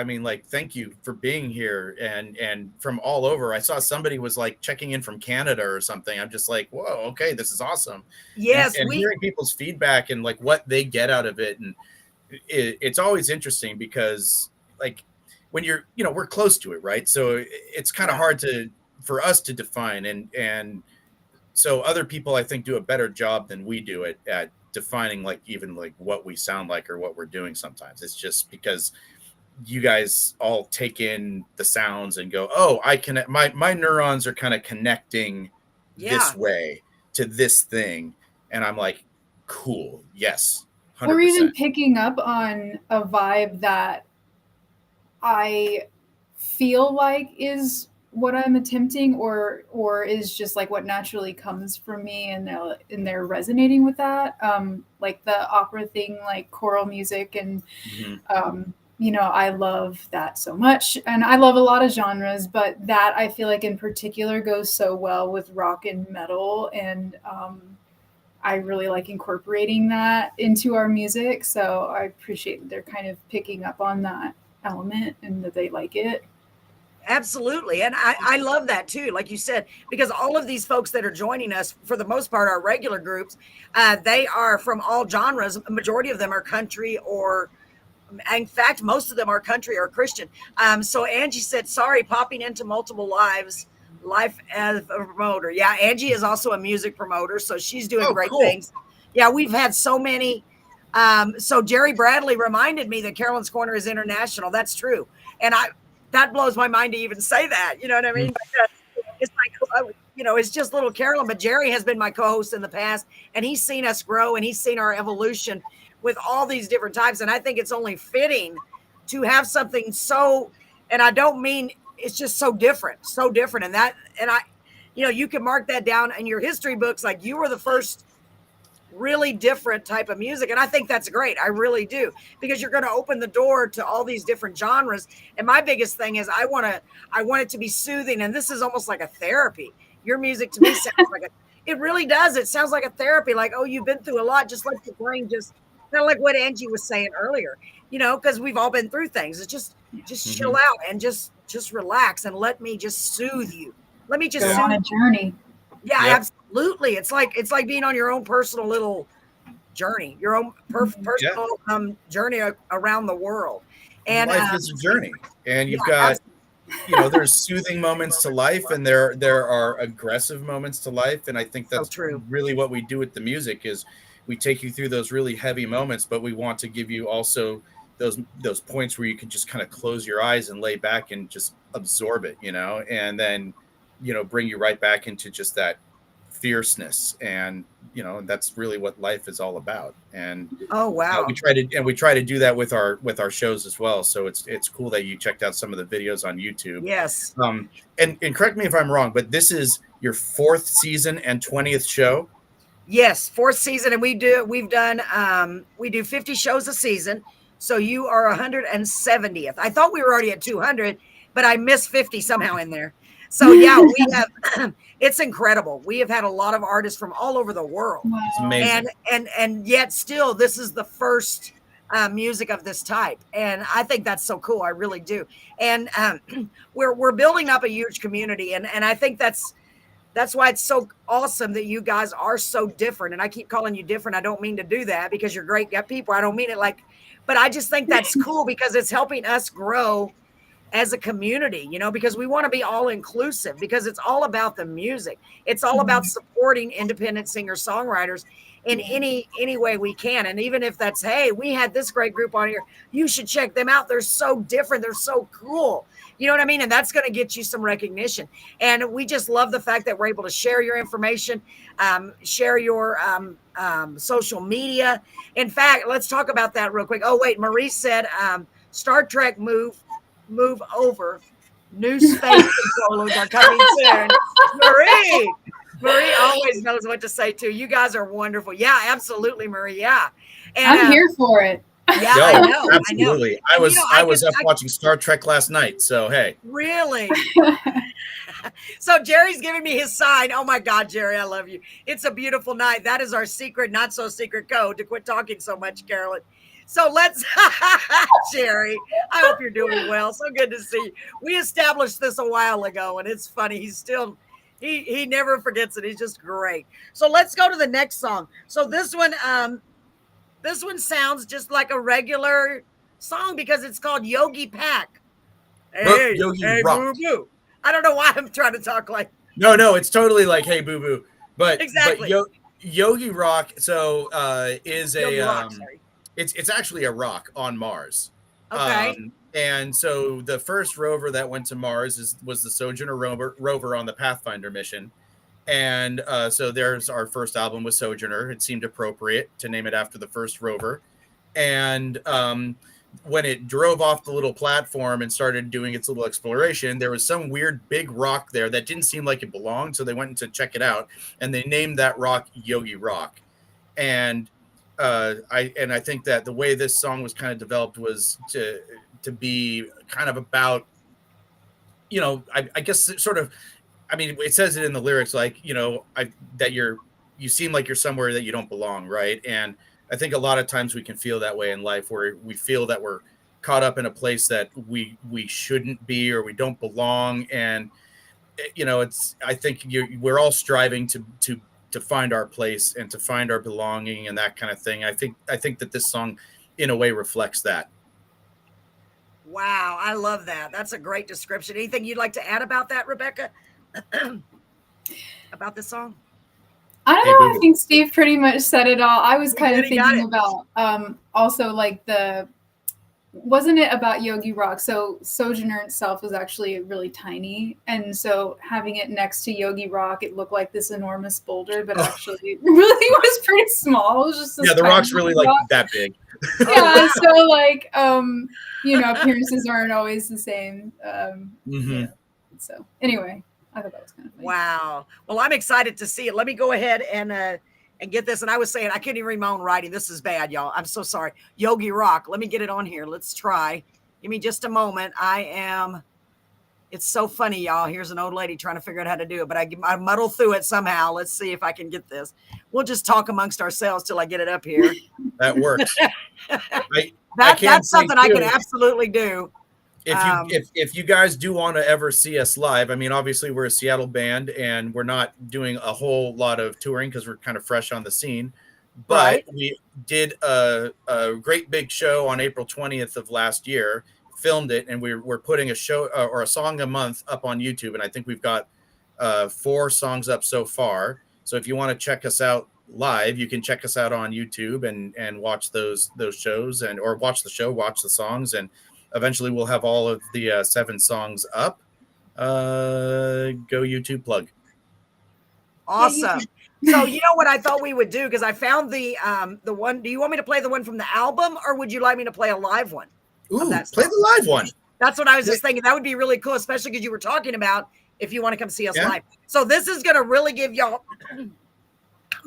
thank you for being here and from all over. I saw somebody was like checking in from Canada or something. I'm just like, whoa, okay, this is awesome. Yes, and hearing people's feedback and like what they get out of it, and it's always interesting because like when we're close to it, right? So it's kind of hard for us to define, and so other people I think do a better job than we do at defining like even like what we sound like or what we're doing. Sometimes it's just because you guys all take in the sounds and go, oh, I can, my neurons are kind of connecting this way to this thing, and I'm like, cool, yes, 100%. Or even picking up on a vibe that I feel like is what I'm attempting, or is just like what naturally comes from me, and they're resonating with that. Like the opera thing, like choral music, and I love that so much, and I love a lot of genres, but that I feel like in particular goes so well with rock and metal, and I really like incorporating that into our music. So I appreciate that they're kind of picking up on that element and that they like it. Absolutely. And I love that too, like you said, because all of these folks that are joining us, for the most part, are regular groups. They are from all genres. A majority of them are country, or in fact, most of them are country or Christian. So Angie said, sorry, popping into multiple life as a promoter. Yeah, Angie is also a music promoter, so she's doing great things. Yeah, we've had so many So Jerry Bradley reminded me that Carolyn's Corner is international. That's true. And that blows my mind to even say that. You know what I mean? Because it's like, it's just little Carolyn, but Jerry has been my co-host in the past, and he's seen us grow and he's seen our evolution with all these different types. And I think it's only fitting to have something so, and I don't mean it's just so different. You can mark that down in your history books. Like, you were the first really different type of music, and I think that's great. I really do, because you're going to open the door to all these different genres. And my biggest thing is I want it to be soothing, and this is almost like a therapy. Your music to me sounds like it really does. It sounds like a therapy. Like, oh, you've been through a lot. Just let your brain just kind of like what Angie was saying earlier. Because we've all been through things. It's just chill out and just relax and let me just soothe you. Let me just go on a journey. Yeah, yep. Absolutely. It's like being on your own personal little journey, your own personal journey around the world. And life is a journey, and you've got, there's soothing moments to life, and there are aggressive moments to life. And I think that's so true. Really what we do with the music is we take you through those really heavy moments, but we want to give you also those points where you can just kind of close your eyes and lay back and just absorb it, and then bring you right back into just that fierceness. And that's really what life is all about. And oh wow, we try to do that with our shows as well. So it's cool that you checked out some of the videos on YouTube. Yes. And correct me if I'm wrong, but this is your 4th season and 20th show. Yes, 4th season, and we do 50 shows a season. So you are 170th. I thought we were already at 200, but I missed 50 somehow in there. So yeah, we have, it's incredible. We have had a lot of artists from all over the world. Wow. It's amazing. And yet still, this is the first music of this type. And I think that's so cool. I really do. And we're building up a huge community. And I think that's why it's so awesome that you guys are so different. And I keep calling you different. I don't mean to do that because you're great people. I don't mean it but I just think that's cool because it's helping us grow as a community, because we want to be all inclusive, because it's all about the music. It's all about supporting independent singer-songwriters in any way we can. And even if that's, hey, we had this great group on here, you should check them out. They're so different. They're so cool. You know what I mean? And that's going to get you some recognition. And we just love the fact that we're able to share your information, share your social media. In fact, let's talk about that real quick. Oh, wait, Marie said Star Trek move over. New space controllers are coming soon. Marie always knows what to say too. You guys are wonderful. Yeah, absolutely, Marie. Yeah. And I'm here for it. Yeah, I know. Absolutely. I was up watching Star Trek last night. So hey. Really? So Jerry's giving me his sign. Oh my God, Jerry, I love you. It's a beautiful night. That is our secret, not so secret code to quit talking so much, Carolyn. So let's, Jerry, I hope you're doing well. So good to see you. We established this a while ago, and it's funny. He's still, he never forgets it. He's just great. So let's go to the next song. So this one sounds just like a regular song because it's called Yogi Pack. Hey, Yogi Rock. Boo Boo. I don't know why I'm trying to talk like. No, it's totally like Hey Boo Boo. But exactly. But Yogi Rock. So is Yogi a. Rock, sorry. It's actually a rock on Mars. Okay. And so the first rover that went to Mars was the Sojourner rover on the Pathfinder mission. And so there's our first album with Sojourner. It seemed appropriate to name it after the first rover. And when it drove off the little platform and started doing its little exploration, there was some weird big rock there that didn't seem like it belonged. So they went to check it out, and they named that rock Yogi Rock. And I think that the way this song was kind of developed was to be kind of about, I guess sort of, I mean, it says it in the lyrics, like, that you seem like you're somewhere that you don't belong. Right. And I think a lot of times we can feel that way in life, where we feel that we're caught up in a place that we shouldn't be, or we don't belong. And, I think we're all striving to find our place and to find our belonging and that kind of thing. I think that this song in a way reflects that. Wow. I love that. That's a great description. Anything you'd like to add about that, Rebecca? About this song? I don't Hey, know. I Boo think Steve pretty much said it all. I was He kind did, of he got thinking it. about also like wasn't it about Yogi Rock? So Sojourner itself was actually really tiny, and so having it next to Yogi Rock, it looked like this enormous boulder, but Oh. actually it really was pretty small. It was just this Yeah, the tiny rock's really like rock. that big. Yeah, so like appearances aren't always the same. Mhm. So anyway, I thought that was kind of funny. Wow. Well, I'm excited to see it. Let me go ahead and get this. And I was saying I couldn't even read my own writing. This is bad, y'all. I'm so sorry. Yogi Rock. Let me get it on here. Let's try. Give me just a moment. It's so funny, y'all. Here's an old lady trying to figure out how to do it, but I muddle through it somehow. Let's see if I can get this. We'll just talk amongst ourselves till I get it up here. That works. That's something I can absolutely do. If you guys do want to ever see us live, I mean, obviously we're a Seattle band and we're not doing a whole lot of touring because we're kind of fresh on the scene. But Right. we did a great big show on April 20th of last year, filmed it, and we're putting a show or a song a month up on YouTube. And I think we've got 4 songs up so far. So if you want to check us out live, you can check us out on YouTube and watch those shows or watch the show, watch the songs, and eventually we'll have all of the 7 songs up. Go YouTube plug. Awesome. So you know what I thought we would do, because I found the one. Do you want me to play the one from the album, or would you like me to play a live one? Ooh, play the live one. That's what I was just thinking. That would be really cool, especially because you were talking about if you want to come see us live. So this is going to really give y'all. I'm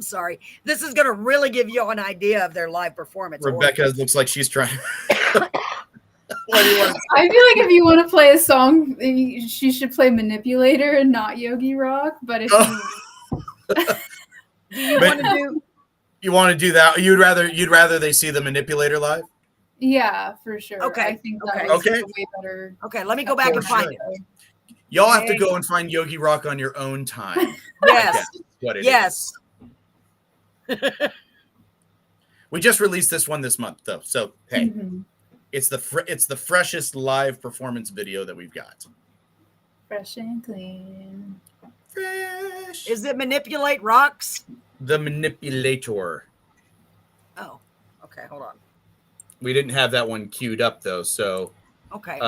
sorry. This is going to really give you an idea of their live performance. Rebecca looks like she's trying. What do you want? I feel like if you want to play a song, she should play Manipulator and not Yogi Rock. But if you want to do, you want to do that, you'd rather they see the Manipulator live. Yeah, for sure. Okay. I think that Okay. was way better. Okay, let me go back and find it. Y'all have to go and find Yogi Rock on your own time. Yes. What it yes. We just released this one this month, though. So hey, it's the freshest live performance video that we've got. Fresh and clean. Fresh. Is it Manipulate Rocks? The Manipulator. Oh, okay. Hold on. We didn't have that one queued up though, so okay.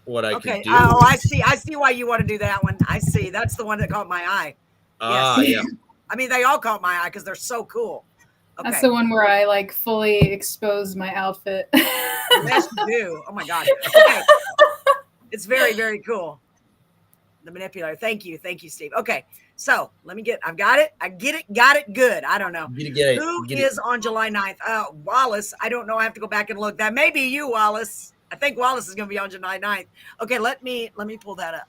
What I could do? Oh, I see why you want to do that one. I see. That's the one that caught my eye. Yeah. I mean, they all caught my eye because they're so cool. Okay. That's the one where I like fully expose my outfit. Yes, you do. Oh my God. Okay. It's very, very cool. The Manipulator. Thank you, Steve. Okay, so let me I've got it. Got it good. I don't know. Who is on July 9th? Wallace. I don't know. I have to go back and look. That may be you, Wallace. I think Wallace is going to be on July 9th. Okay, let me pull that up.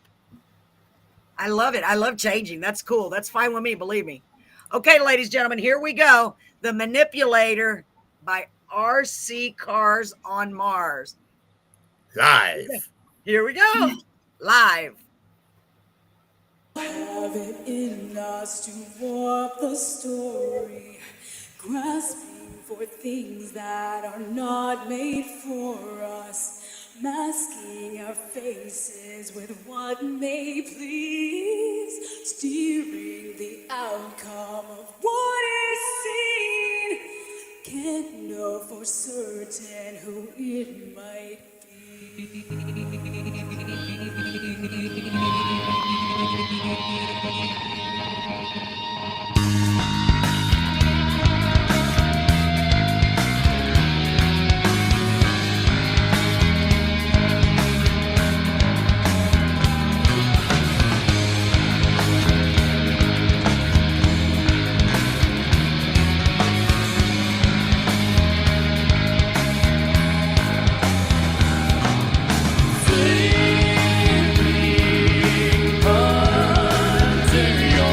I love it. I love changing. That's cool. That's fine with me, believe me. Okay, ladies and gentlemen, here we go. The Manipulator by RC Cars on Mars. Live. Here we go. Live. Have it in us to warp the story, grasping for things that are not made for us, masking our faces with what may please, steering the outcome of what is seen. Can't know for certain who it might be. Simply until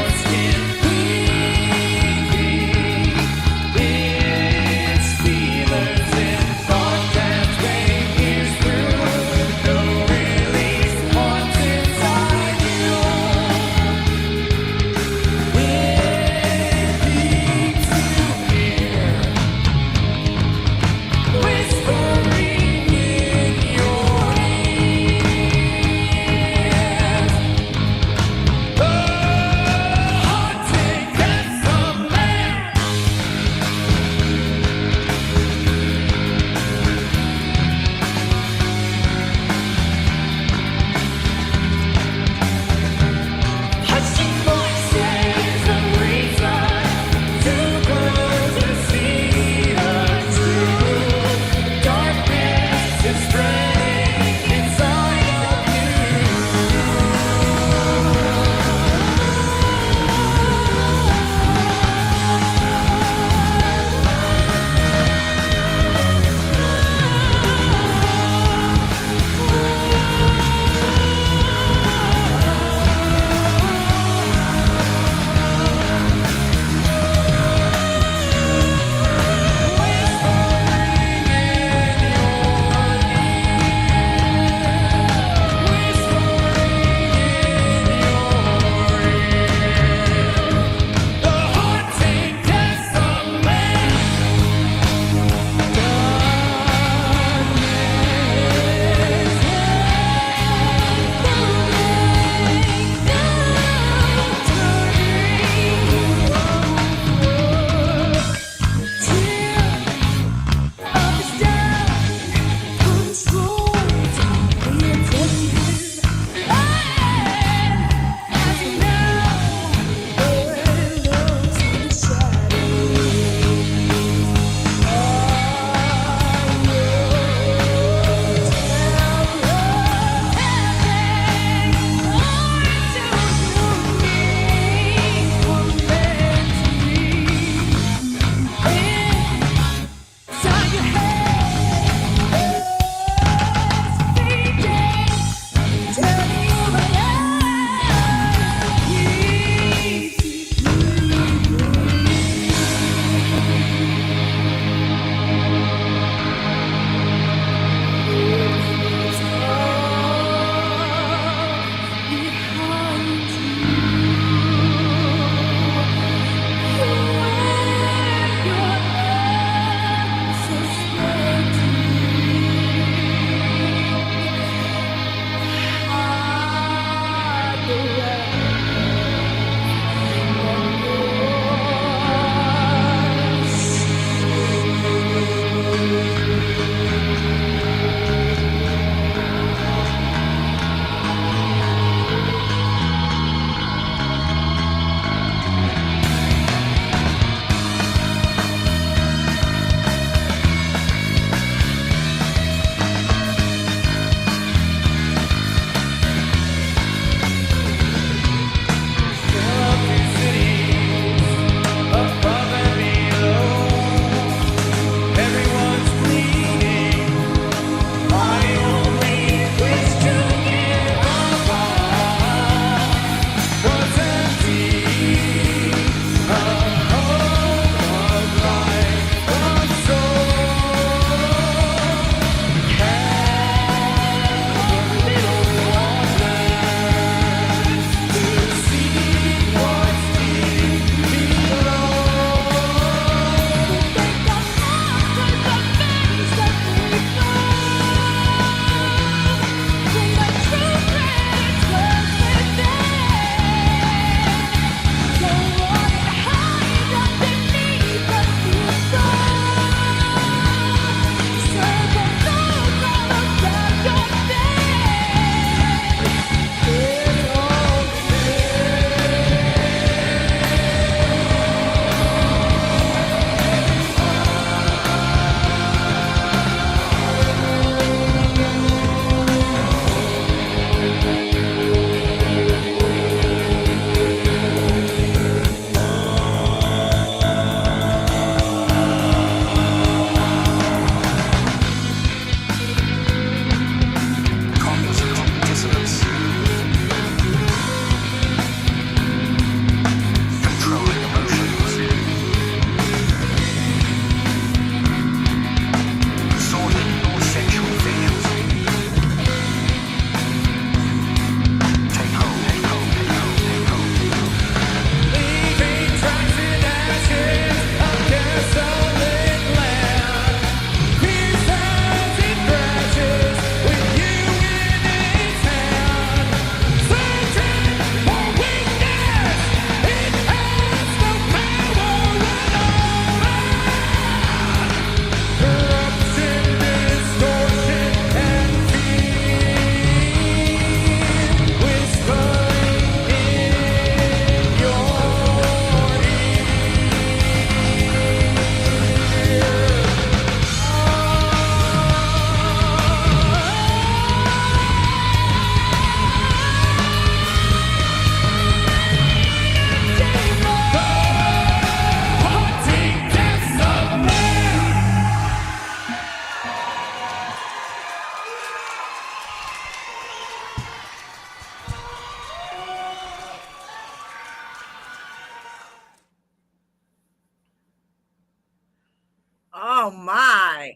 Oh my.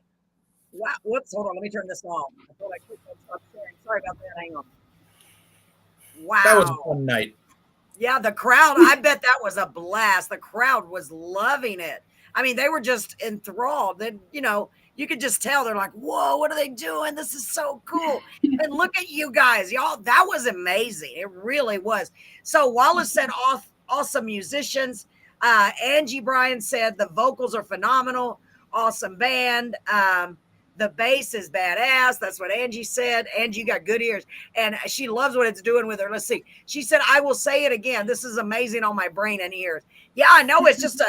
Wow. Whoops, hold on. Let me turn this off. I thought I clicked on stop sharing. Sorry about that. Hang on. That was a Wow. fun night. Yeah, the crowd, I bet that was a blast. The crowd was loving it. I mean, they were just enthralled. Then, you could just tell they're like, whoa, what are they doing? This is so cool. And look at you guys. Y'all, that was amazing. It really was. So Wallace said awesome musicians. Angie Bryan said the vocals are phenomenal. Awesome band. The bass is badass. That's what Angie said. Angie, you got good ears. And she loves what it's doing with her. Let's see. She said, I will say it again. This is amazing on my brain and ears. Yeah, I know. It's just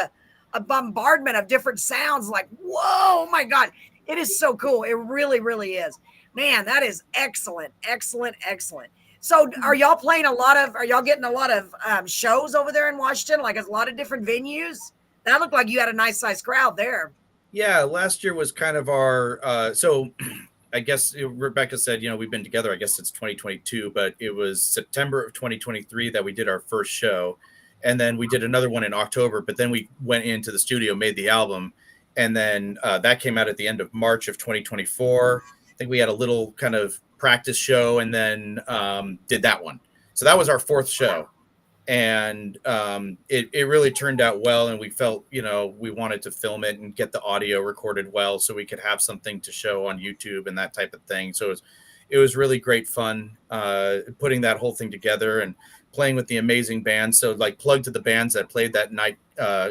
a bombardment of different sounds like, whoa, oh my God. It is so cool. It really, really is. Man, that is excellent. Excellent, excellent. So are y'all getting a lot of shows over there in Washington? Like a lot of different venues? That looked like you had a nice sized crowd there. Yeah, last year was kind of our so I guess Rebecca said, we've been together, I guess since 2022, but it was September of 2023 that we did our first show. And then we did another one in October, but then we went into the studio, made the album. And then that came out at the end of March of 2024. I think we had a little kind of practice show and then did that one. So that was our fourth show. And it really turned out well, and we felt we wanted to film it and get the audio recorded well so we could have something to show on YouTube and that type of thing. So it was really great fun putting that whole thing together and playing with the amazing band. So like plug to the bands that played that night.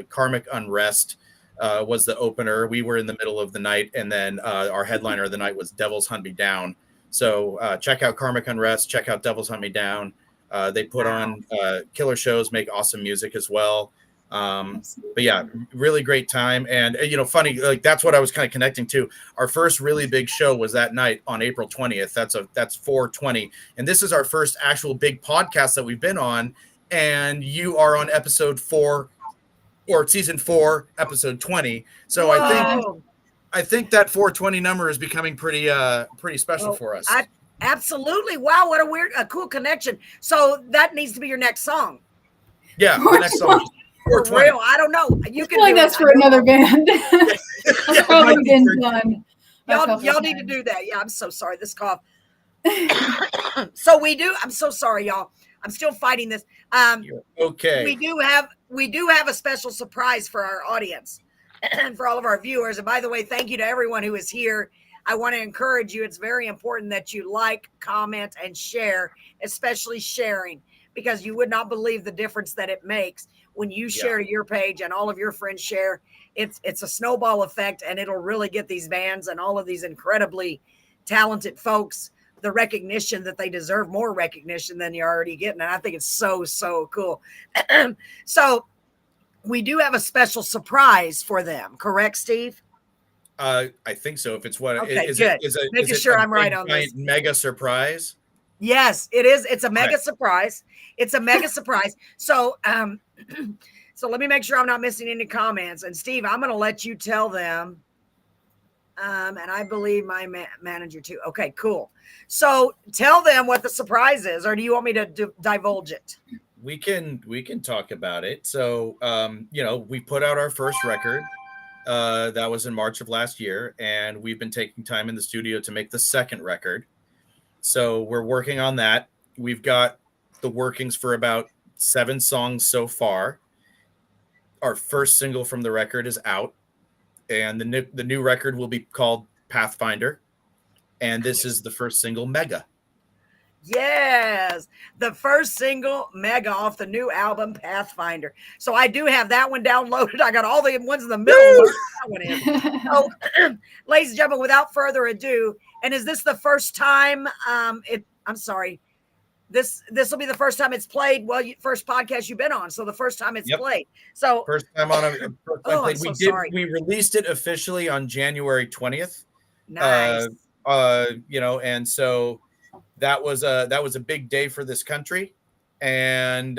Karmic Unrest was the opener. We were in the middle of the night, and then our headliner of the night was Devils Hunt Me Down. So check out Karmic Unrest, check out Devils Hunt Me Down. They put on killer shows, make awesome music as well. But yeah, really great time. And, funny, like that's what I was kind of connecting to. Our first really big show was that night on April 20th. That's 420. And this is our first actual big podcast that we've been on. And you are on episode 4 or season 4, episode 20. So Whoa. I think that 420 number is becoming pretty special for us. Absolutely. Wow, what a cool connection. So that needs to be your next song. Yeah, the next song. For real, I don't know. You can feel like that's for another band. That's probably been done. Y'all need to do that. Yeah, I'm so sorry. This cough. So I'm so sorry, y'all. I'm still fighting this. Okay. We do have a special surprise for our audience and for all of our viewers. And by the way, thank you to everyone who is here. I want to encourage you. It's very important that you like, comment, and share, especially sharing, because you would not believe the difference that it makes when you share to your page and all of your friends share. It's a snowball effect, and it'll really get these bands and all of these incredibly talented folks the recognition that they deserve, more recognition than you're already getting. And I think it's so, so cool. So we do have a special surprise for them. Correct, Steve? I think so. If it's what okay, is good. Is making sure I'm right on this. Mega surprise. Yes, it is. It's a mega surprise. It's a mega surprise. So, so let me make sure I'm not missing any comments. And Steve, I'm going to let you tell them. And I believe my manager too. Okay, cool. So tell them what the surprise is, or do you want me to divulge it? We can talk about it. So, we put out our first record. That was in March of last year, and we've been taking time in the studio to make the second record. So we're working on that. We've got the workings for about 7 songs so far. Our first single from the record is out, and the new record will be called Pathfinder, and this is the first single, Mega. Yes, the first single, Mega, off the new album, Pathfinder. So I do have that one downloaded. I got all the ones in the middle. That one in. So, ladies and gentlemen, without further ado, and is this the first time? I'm sorry. This will be the first time it's played. Well, first podcast you've been on, so the first time it's played. So first time on played. Sorry. We released it officially on January 20th. Nice. And so that was a big day for this country, and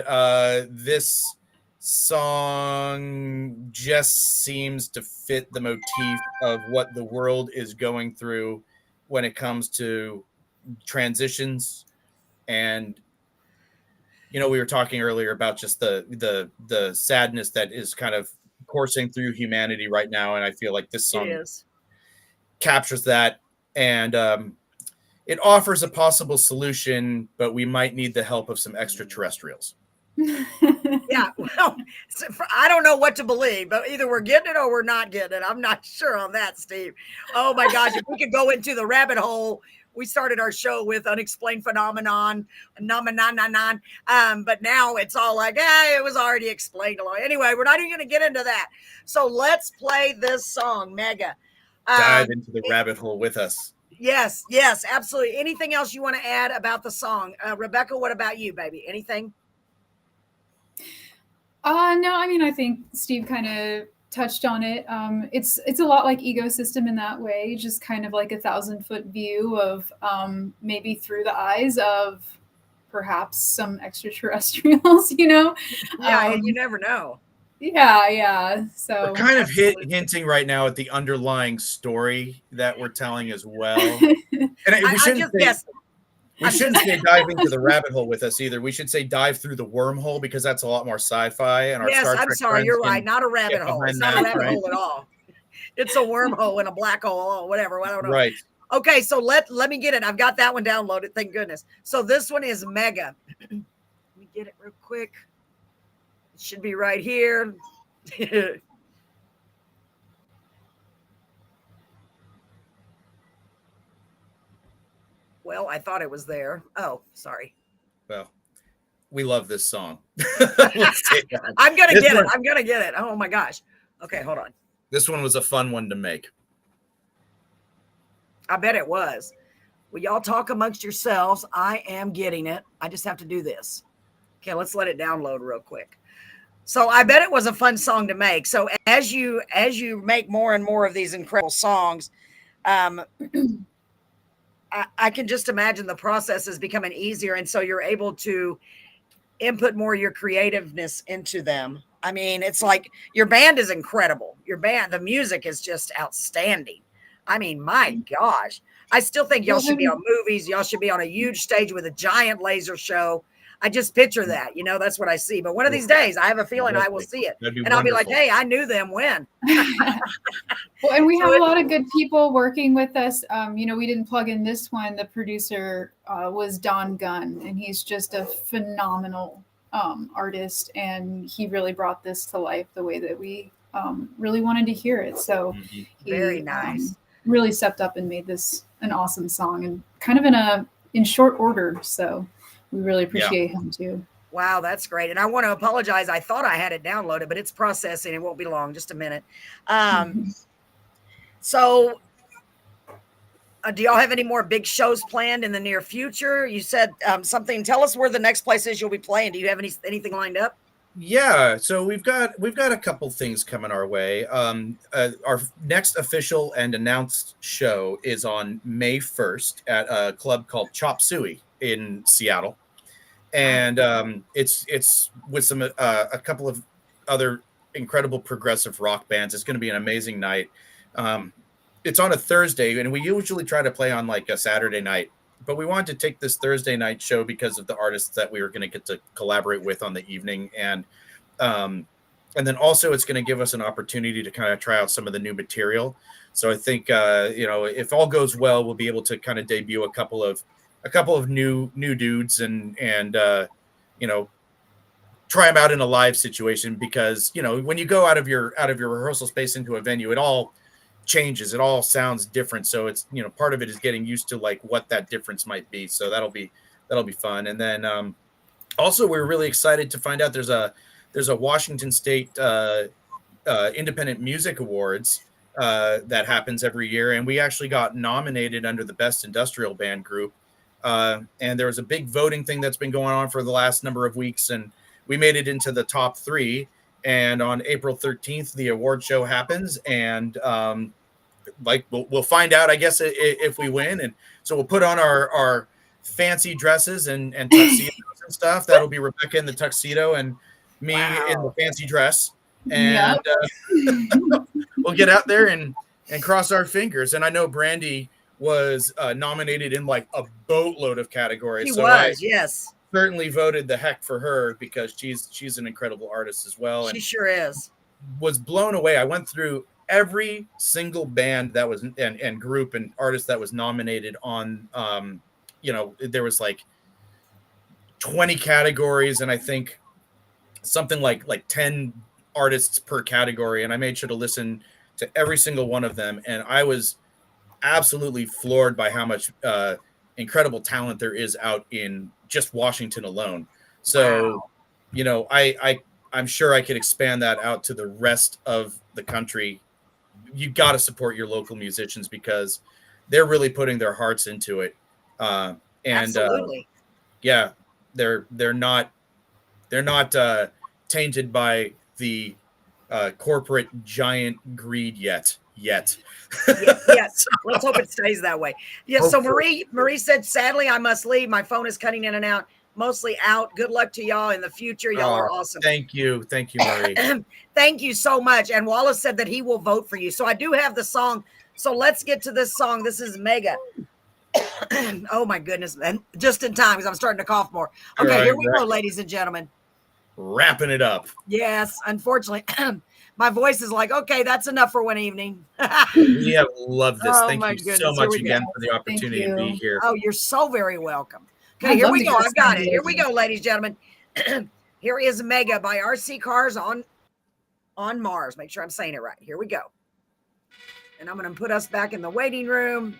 this song just seems to fit the motif of what the world is going through when it comes to transitions. And we were talking earlier about just the sadness that is kind of coursing through humanity right now, and I feel like this It song is. captures that, and it offers a possible solution, but we might need the help of some extraterrestrials. Yeah, well, I don't know what to believe, but either we're getting it or we're not getting it. I'm not sure on that, Steve. Oh my gosh, if we could go into the rabbit hole. We started our show with unexplained phenomenon, but now it's all like, it was already explained. Anyway, we're not even going to get into that. So let's play this song, Mega. Dive into the rabbit hole with us. Yes, absolutely. Anything else you want to add about the song? Rebecca, what about you, baby? Anything? No, I mean, I think Steve kind of touched on it. It's a lot like Ecosystem in that way, just kind of like 1,000-foot view of maybe through the eyes of perhaps some extraterrestrials, Yeah, Um, you never know. yeah. So We're kind of hinting right now at the underlying story that we're telling as well. And we shouldn't say dive into the rabbit hole with us either. We should say dive through the wormhole, because that's a lot more sci-fi. And our Star Trek I'm sorry, you're right. Not a rabbit hole. It's not a rabbit hole at all. It's a wormhole and a black hole or whatever. I don't know. Right. Okay, so let me get it. I've got that one downloaded. Thank goodness. So this one is Mega. Let me get it real quick. It should be right here. Well, I thought it was there. Oh, sorry. Well, we love this song. I'm going to get it. I'm going to get it. Oh my gosh. Okay, hold on. This one was a fun one to make. I bet it was. Well, y'all talk amongst yourselves. I am getting it. I just have to do this. Okay, let's let it download real quick. So I bet it was a fun song to make. So as you make more and more of these incredible songs, I can just imagine the process is becoming easier. And so you're able to input more of your creativeness into them. I mean, it's like your band is incredible. The music is just outstanding. I mean, my gosh, I still think y'all should be on movies. Y'all should be on a huge stage with a giant laser show. I just picture that, that's what I see. But one of these days, I have a feeling I will see it. And I'll be like, hey, I knew them when. Well, and we have a lot of good people working with us. We didn't plug in this one. The producer was Don Gunn, and he's just a phenomenal artist. And he really brought this to life the way that we really wanted to hear it. So very nice. Really stepped up and made this an awesome song, and kind of in short order. So we really appreciate him too. Wow, that's great. And I want to apologize. I thought I had it downloaded, but it's processing. It won't be long. Just a minute. So do y'all have any more big shows planned in the near future? You said something. Tell us where the next place is you'll be playing. Do you have anything lined up? Yeah, so we've got a couple things coming our way. Our next official and announced show is on May 1st at a club called Chop Suey in Seattle, and it's with some a couple of other incredible progressive rock bands. It's going to be an amazing night. It's on a Thursday, and we usually try to play on like a Saturday night, but we wanted to take this Thursday night show because of the artists that we were going to get to collaborate with on the evening, and then also it's going to give us an opportunity to kind of try out some of the new material. So I think if all goes well, we'll be able to kind of debut a couple of new dudes and try them out in a live situation, because when you go out of your rehearsal space into a venue, it all changes, it all sounds different. So it's part of it is getting used to like what that difference might be. So that'll be fun. And then also we're really excited to find out there's a Washington State Independent Music Awards that happens every year, and we actually got nominated under the Best Industrial Band Group. And there was a big voting thing that's been going on for the last number of weeks, and we made it into the top 3. And on April 13th, the award show happens, and we'll find out, I guess, if we win. And so we'll put on our fancy dresses and tuxedos and stuff. That'll be Rebecca in the tuxedo and me in the fancy dress, and we'll get out there and cross our fingers. And I know Brandy was nominated in like a boatload of categories. Yes. Certainly voted the heck for her, because she's an incredible artist as well. She sure is. was blown away. I went through every single band that was and group and artist that was nominated on there was like 20 categories, and I think something like 10 artists per category, and I made sure to listen to every single one of them, and I was absolutely floored by how much incredible talent there is out in just Washington alone. So wow. I'm sure I could expand that out to the rest of the country. You got to support your local musicians because they're really putting their hearts into it. Absolutely. Yeah, they're not tainted by the corporate giant greed yet. Yes. Let's hope it stays that way. Yeah. So Marie said, sadly, I must leave. My phone is cutting in and out. Mostly out. Good luck to y'all in the future. Y'all are awesome. Thank you, Marie. Thank you so much. And Wallace said that he will vote for you. So I do have the song. So let's get to this song. This is Mega. Oh my goodness, and just in time because I'm starting to cough more. Okay, here we go, ladies and gentlemen. Wrapping it up. Yes, unfortunately, my voice is like, okay, that's enough for one evening. We have loved this. Thank you goodness. so much again for the opportunity to be here. Oh, you're so very welcome. Okay, here we go. I've got it. Here we go, ladies and gentlemen. Here is Mega by RC Cars on Mars. Make sure I'm saying it right. Here we go. And I'm going to put us back in the waiting room.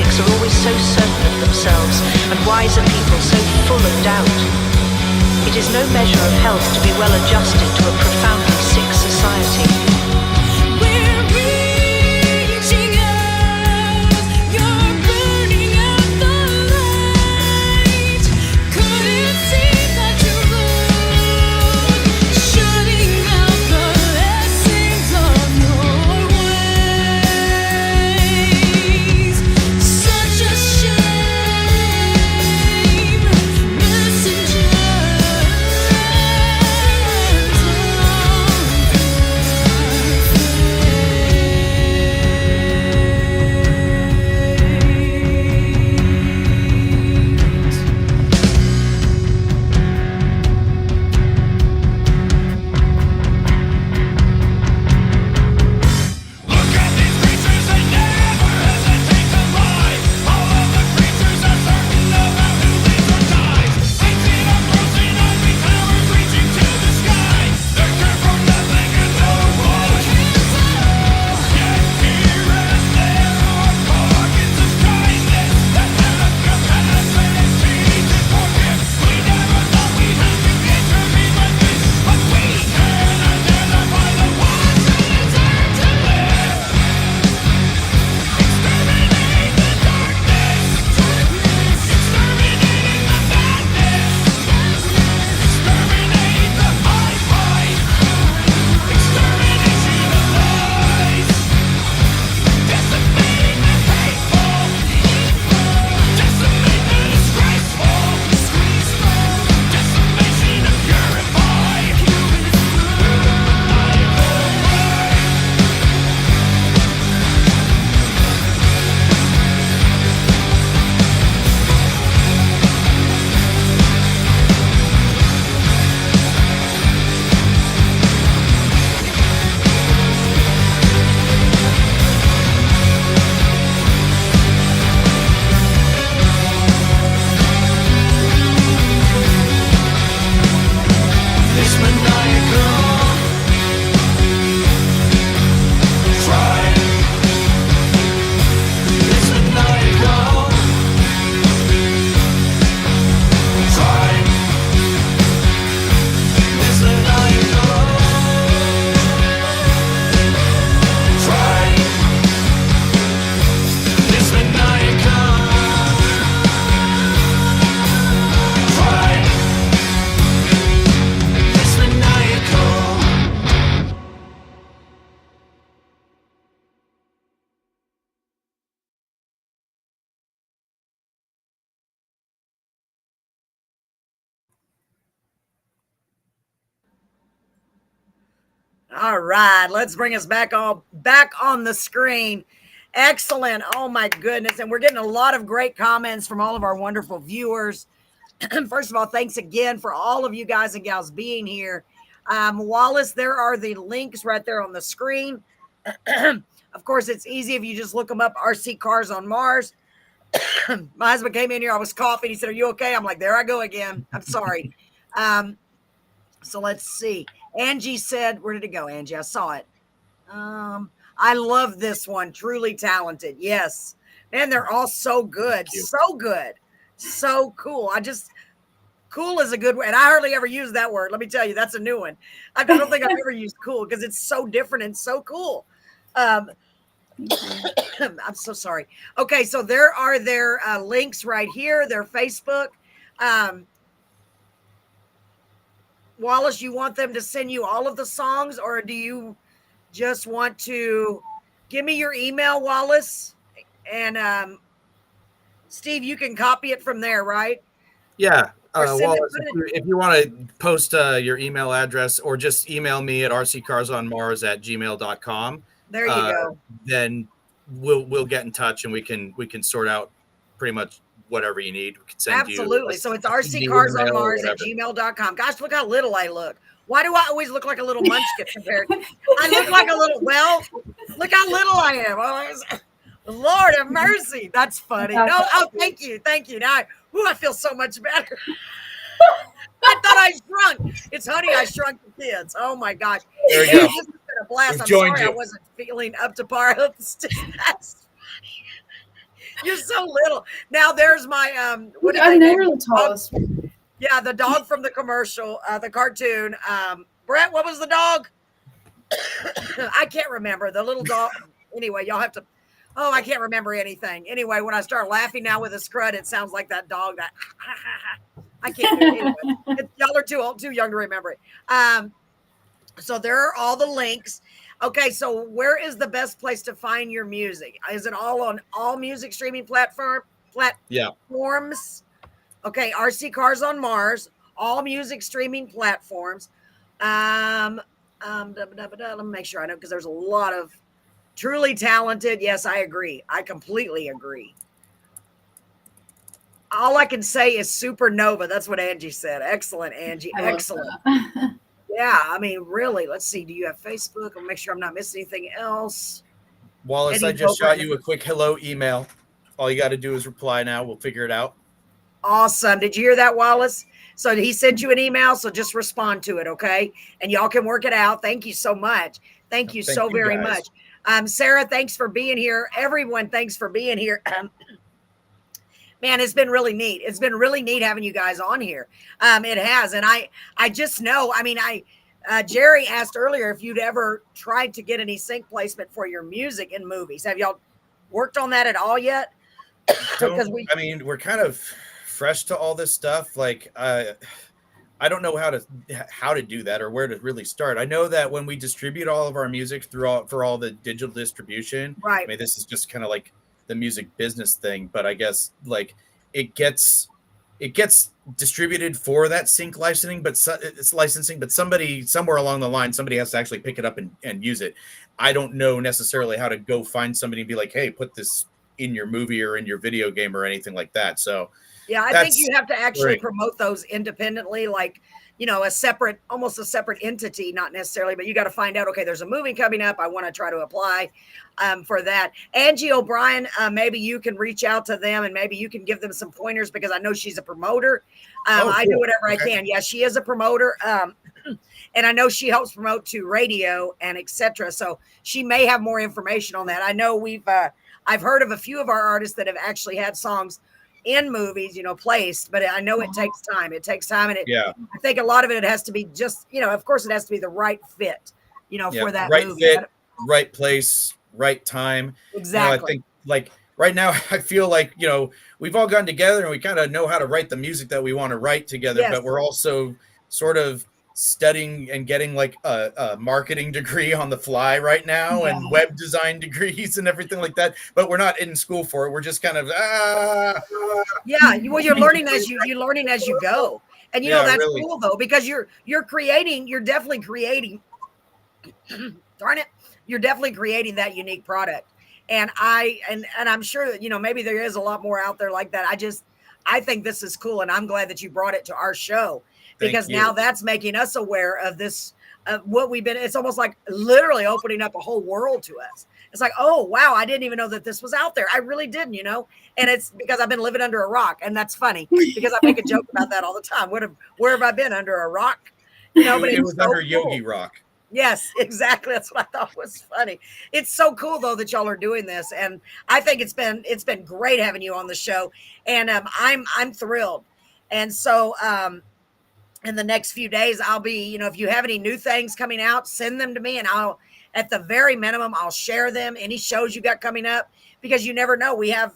skeptics are always so certain of themselves, and wiser people so full of doubt. It is no measure of health to be well adjusted to a profoundly sick society. We're reaching out, you're burning out the light. Couldn't see that you're wrong, shutting out the blessings of your ways. Such a shame, Look at these creatures, they never hesitate to lie. All of the creatures are certain about who lives or dies. Ancient approaching ugly towers reaching to the sky. They care for nothing and no one can tell. Yet here and there are pockets of kindness that have capacity to forgive. We never thought we'd have to intervene like this, but we can identify the ones who deserve to live. Exterminate the darkness. Exterminating the madness. Exterminate the hi-fi. Extermination of lies. Decimating the hateful. Decimate the disgraceful. Decimation to purify. This maniacal drive. This maniacal drive. This maniacal drive. This maniacal drive. This maniacal. All right, let's bring us back on the screen. Excellent. Oh my goodness. And we're getting a lot of great comments from all of our wonderful viewers. First of all, thanks again for all of you guys and gals being here. Wallace, there are the links right there on the screen. Of course, it's easy if you just look them up, RC Cars on Mars. My husband came in here, I was coughing. He said, "Are you okay?" I'm like, there I go again. I'm sorry. So let's see. Angie said, where did it go, Angie? I saw it. I love this one. Truly talented. Yes. Man, they're all so good. So good. So cool. Cool is a good word. And I hardly ever use that word. Let me tell you, that's a new one. I don't think I've ever used cool because it's so different and so cool. I'm so sorry. Okay, so there are their links right here, their Facebook. Wallace, you want them to send you all of the songs, or do you just want to give me your email, Wallace? And Steve, you can copy it from there, right? Yeah. Wallace, if you want to post your email address or just email me at rccarsonmars@gmail.com. There you go. Then we'll get in touch and we can sort out pretty much whatever you need. We can send Absolutely. you. So it's rccarsonmars@gmail.com. Gosh, look how little I look. Why do I always look like a little munchkin compared? I look like a little, look how little I am. Lord have mercy. That's funny. No, oh, thank you. Thank you. Now I feel so much better. I thought I shrunk. It's Honey, I Shrunk the Kids. Oh my gosh. There you go. This has been a blast. We've I'm joined sorry you. I wasn't feeling up to par. That's funny. You're so little. Now there's my what did I'm they name never it? the tallest. Yeah, the dog from the commercial, the cartoon. Brett, what was the dog? I can't remember. The little dog. Anyway, y'all have to. Oh, I can't remember anything. Anyway, when I start laughing now with a scrud, it sounds like that dog. That I can't do it. Anyway, y'all are too young to remember it. So there are all the links. Okay, so where is the best place to find your music? Is it all on all music streaming Yeah. platforms? Okay, RC Cars on Mars, all music streaming platforms. Let me make sure I know because there's a lot of truly talented. Yes, I agree. I completely agree. All I can say is supernova. That's what Angie said. Excellent, Angie. I love Excellent. that. Yeah, I mean, really. Let's see. Do you have Facebook? I'll make sure I'm not missing anything else. Wallace, I just shot you a quick hello email. All you got to do is reply now. We'll figure it out. Awesome. Did you hear that, Wallace? So he sent you an email. So just respond to it, okay? And y'all can work it out. Thank you so much. Thank you so very much. Sarah, thanks for being here. Everyone, thanks for being here. Man, it's been really neat. It's been really neat having you guys on here. It has, and I just know. I mean, Jerry asked earlier if you'd ever tried to get any sync placement for your music in movies. Have y'all worked on that at all yet? Because we're kind of fresh to all this stuff. Like, I don't know how to do that or where to really start. I know that when we distribute all of our music for all the digital distribution, right? I mean, this is just kind of like the music business thing, but I guess like it gets distributed for that sync licensing, but it's licensing, but somebody somewhere along the line, somebody has to actually pick it up and use it. I don't know necessarily how to go find somebody and be like, hey, put this in your movie or in your video game or anything like that. So yeah, I think you have to actually promote those independently, like, almost a separate entity, not necessarily, but you got to find out, okay, there's a movie coming up. I want to try to apply for that. Angie O'Brien, maybe you can reach out to them and maybe you can give them some pointers because I know she's a promoter. I do whatever I can. Yeah, she is a promoter. And I know she helps promote to radio and etc. So she may have more information on that. I know I've heard of a few of our artists that have actually had songs in movies, placed, but I know it takes time. It takes time. And I think a lot of it has to be just, of course it has to be the right fit, for that right movie. Fit, right place, right time. Exactly. I think like right now, I feel like, we've all gotten together and we kind of know how to write the music that we want to write together, but we're also sort of studying and getting like a marketing degree on the fly right now and web design degrees and everything like that, but we're not in school for it. We're just kind of well, you're learning as you go, and that's really cool though, because you're definitely creating darn it, you're definitely creating that unique product. And I'm sure that maybe there is a lot more out there like that. I think this is cool, and I'm glad that you brought it to our show. Because now that's making us aware of this, what we've been, it's almost like literally opening up a whole world to us. It's like, oh, wow, I didn't even know that this was out there. I really didn't, and it's because I've been living under a rock. And that's funny because I make a joke about that all the time. Where have I been, under a rock? But it was so under Yogi Rock. Yes, exactly. That's what I thought was funny. It's so cool though that y'all are doing this. And I think it's been great having you on the show. And I'm thrilled. And so, in the next few days, I'll be, if you have any new things coming out, send them to me, and I'll, at the very minimum, I'll share them. Any shows you got coming up, because you never know. We have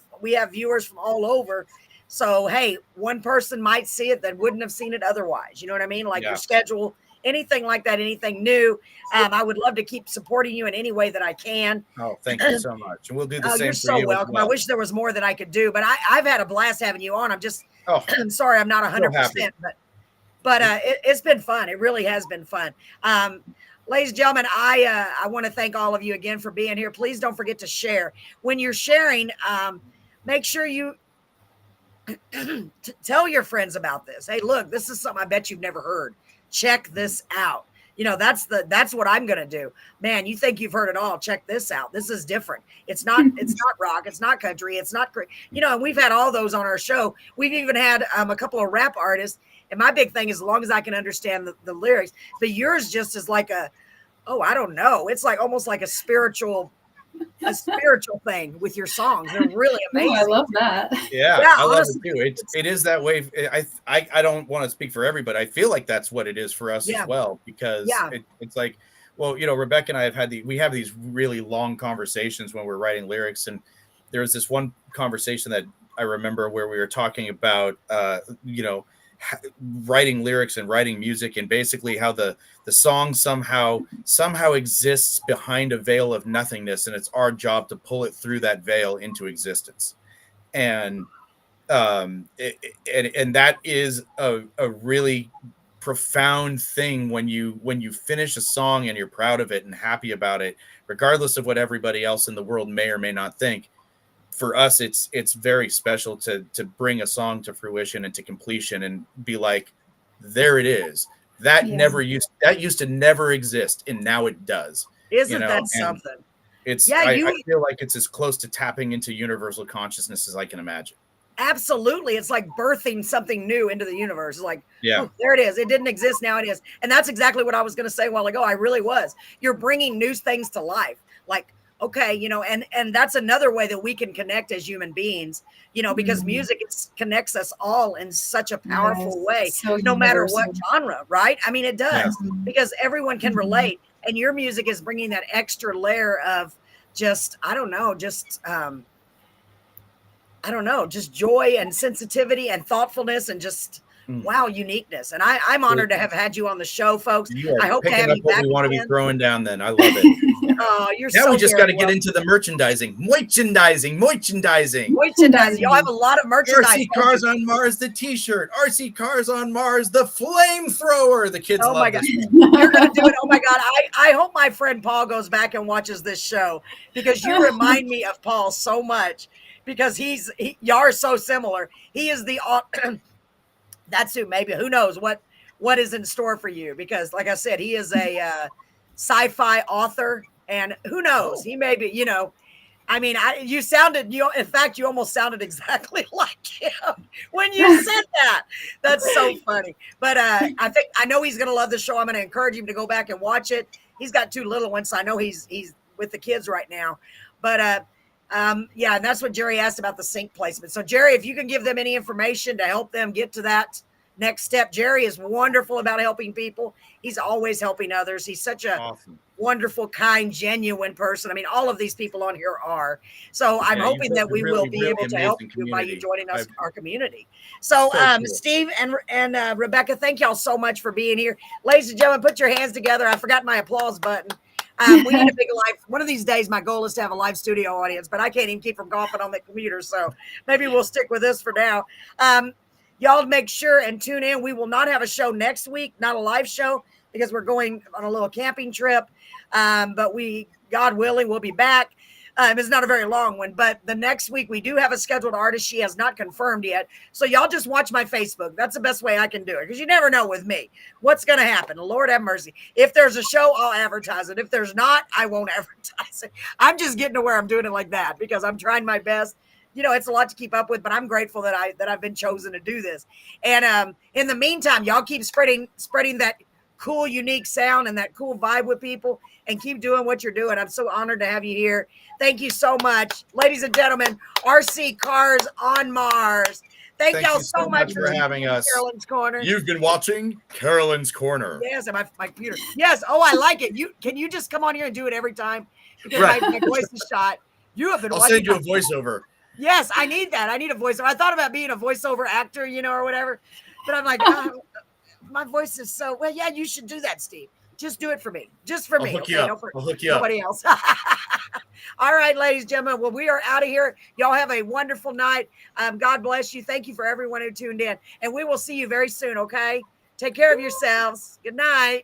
viewers from all over. So, hey, one person might see it that wouldn't have seen it otherwise. You know what I mean? Like your schedule, anything like that, anything new. I would love to keep supporting you in any way that I can. Oh, thank you so much. And we'll do the same you're for so you welcome. as well. I wish there was more that I could do, but I've had a blast having you on. I'm sorry, I'm not 100%, but it's been fun. It really has been fun. Ladies and gentlemen, I want to thank all of you again for being here. Please don't forget to share. When you're sharing, make sure you tell your friends about this. Hey, look, this is something I bet you've never heard. Check this out. That's what I'm going to do. Man, you think you've heard it all. Check this out. This is different. It's not rock. It's not country. It's not great. And we've had all those on our show. We've even had a couple of rap artists. And my big thing is, as long as I can understand the lyrics, but yours just is like I don't know. It's like almost like a spiritual a spiritual thing with your songs. They're really Oh, amazing. I love that. Yeah, Yeah, I love honestly, it too. It is that way. I don't want to speak for everybody. I feel like that's what it is for us Yeah. as well, because Yeah. it's like, well, Rebecca and I we have these really long conversations when we're writing lyrics, and there was this one conversation that I remember where we were talking about, writing lyrics and writing music, and basically how the song somehow exists behind a veil of nothingness, and it's our job to pull it through that veil into existence. And and that is a really profound thing when you finish a song and you're proud of it and happy about it, regardless of what everybody else in the world may or may not think. For us, it's very special to bring a song to fruition and to completion and be like, there it is. That Yeah. used to never exist, and now it does. Isn't that And something? it's Yeah, I feel like it's as close to tapping into universal consciousness as I can imagine. absolutely. It's like birthing something new into the universe. It's like, Yeah. oh, there it is. It didn't exist. Now it is. And that's exactly what I was going to say a while ago. I really was. You're bringing new things to life. Like, okay, and that's another way that we can connect as human beings, because music connects us all in such a powerful Yes, way, so no matter what universal. genre, right? I mean, it does, Yeah. because everyone can Mhm. relate. And your music is bringing that extra layer of just, I don't know, just joy and sensitivity and thoughtfulness and just wow, uniqueness. And I'm honored to have had you on the show, folks. You are I hope to picking have up you what back we want to be again. throwing down then. I love it. Oh, you're Now so we just got to very get into the merchandising. Merchandising. merchandising. Y'all have a lot of merchandise. RC Cars on Mars, the t-shirt. RC Cars on Mars, the flamethrower. The kids Oh my love God. this. You're gonna do it. Oh my God. I hope my friend Paul goes back and watches this show, because you remind me of Paul so much, because y'all are so similar. He is the that's who, maybe, who knows what is in store for you, because like I said, he is a sci-fi author, and who knows, he may be, I mean, in fact, you almost sounded exactly like him when you said that. That's so funny. But I know he's going to love the show. I'm going to encourage him to go back and watch it. He's got 2 little ones, so I know he's with the kids right now. But yeah, and that's what Jerry asked about the sync placement. So Jerry, if you can give them any information to help them get to that next step. Jerry is wonderful about helping people. He's always helping others. He's such a Awesome. wonderful, kind, genuine person. I mean, all of these people on here are. So I'm hoping that we will be able to help you by you joining us, our community. So, cool. Steve and Rebecca, thank y'all so much for being here. Ladies and gentlemen, put your hands together. I forgot my applause button. We need a big live. One of these days, my goal is to have a live studio audience, but I can't even keep from golfing on the computer. So maybe we'll stick with this for now. Y'all make sure and tune in. We will not have a show next week, not a live show, because we're going on a little camping trip. But God willing, we'll be back. It's not a very long one, but the next week we do have a scheduled artist. She has not confirmed yet. So y'all just watch my Facebook. That's the best way I can do it, because you never know with me what's going to happen. Lord have mercy. If there's a show, I'll advertise it. If there's not, I won't advertise it. I'm just getting to where I'm doing it like that, because I'm trying my best. It's a lot to keep up with, but I'm grateful that I've been chosen to do this. And in the meantime, y'all keep spreading that cool, unique sound and that cool vibe with people, and keep doing what you're doing. I'm so honored to have you here. Thank you so much, ladies and gentlemen. RC Cars on Mars. Thank y'all you so much for having us. Carolyn's Corner. You've been watching Carolyn's Corner. Yes, and my computer. Yes. Oh, I like it. Can you just come on here and do it every time? Because Right. my voice is shot. You have been I'll watching. send you a voiceover. Yes, I need that. I need a voiceover. I thought about being a voiceover actor, or whatever, but I'm like, my voice is so well. Yeah, you should do that, Steve. Just do it for me. Just for I'll me. hook Okay? you up. No, for I'll hook you up. nobody else. All right, ladies and gentlemen. Well, we are out of here. Y'all have a wonderful night. God bless you. Thank you for everyone who tuned in. And we will see you very soon, okay? Take care of yourselves. Good night.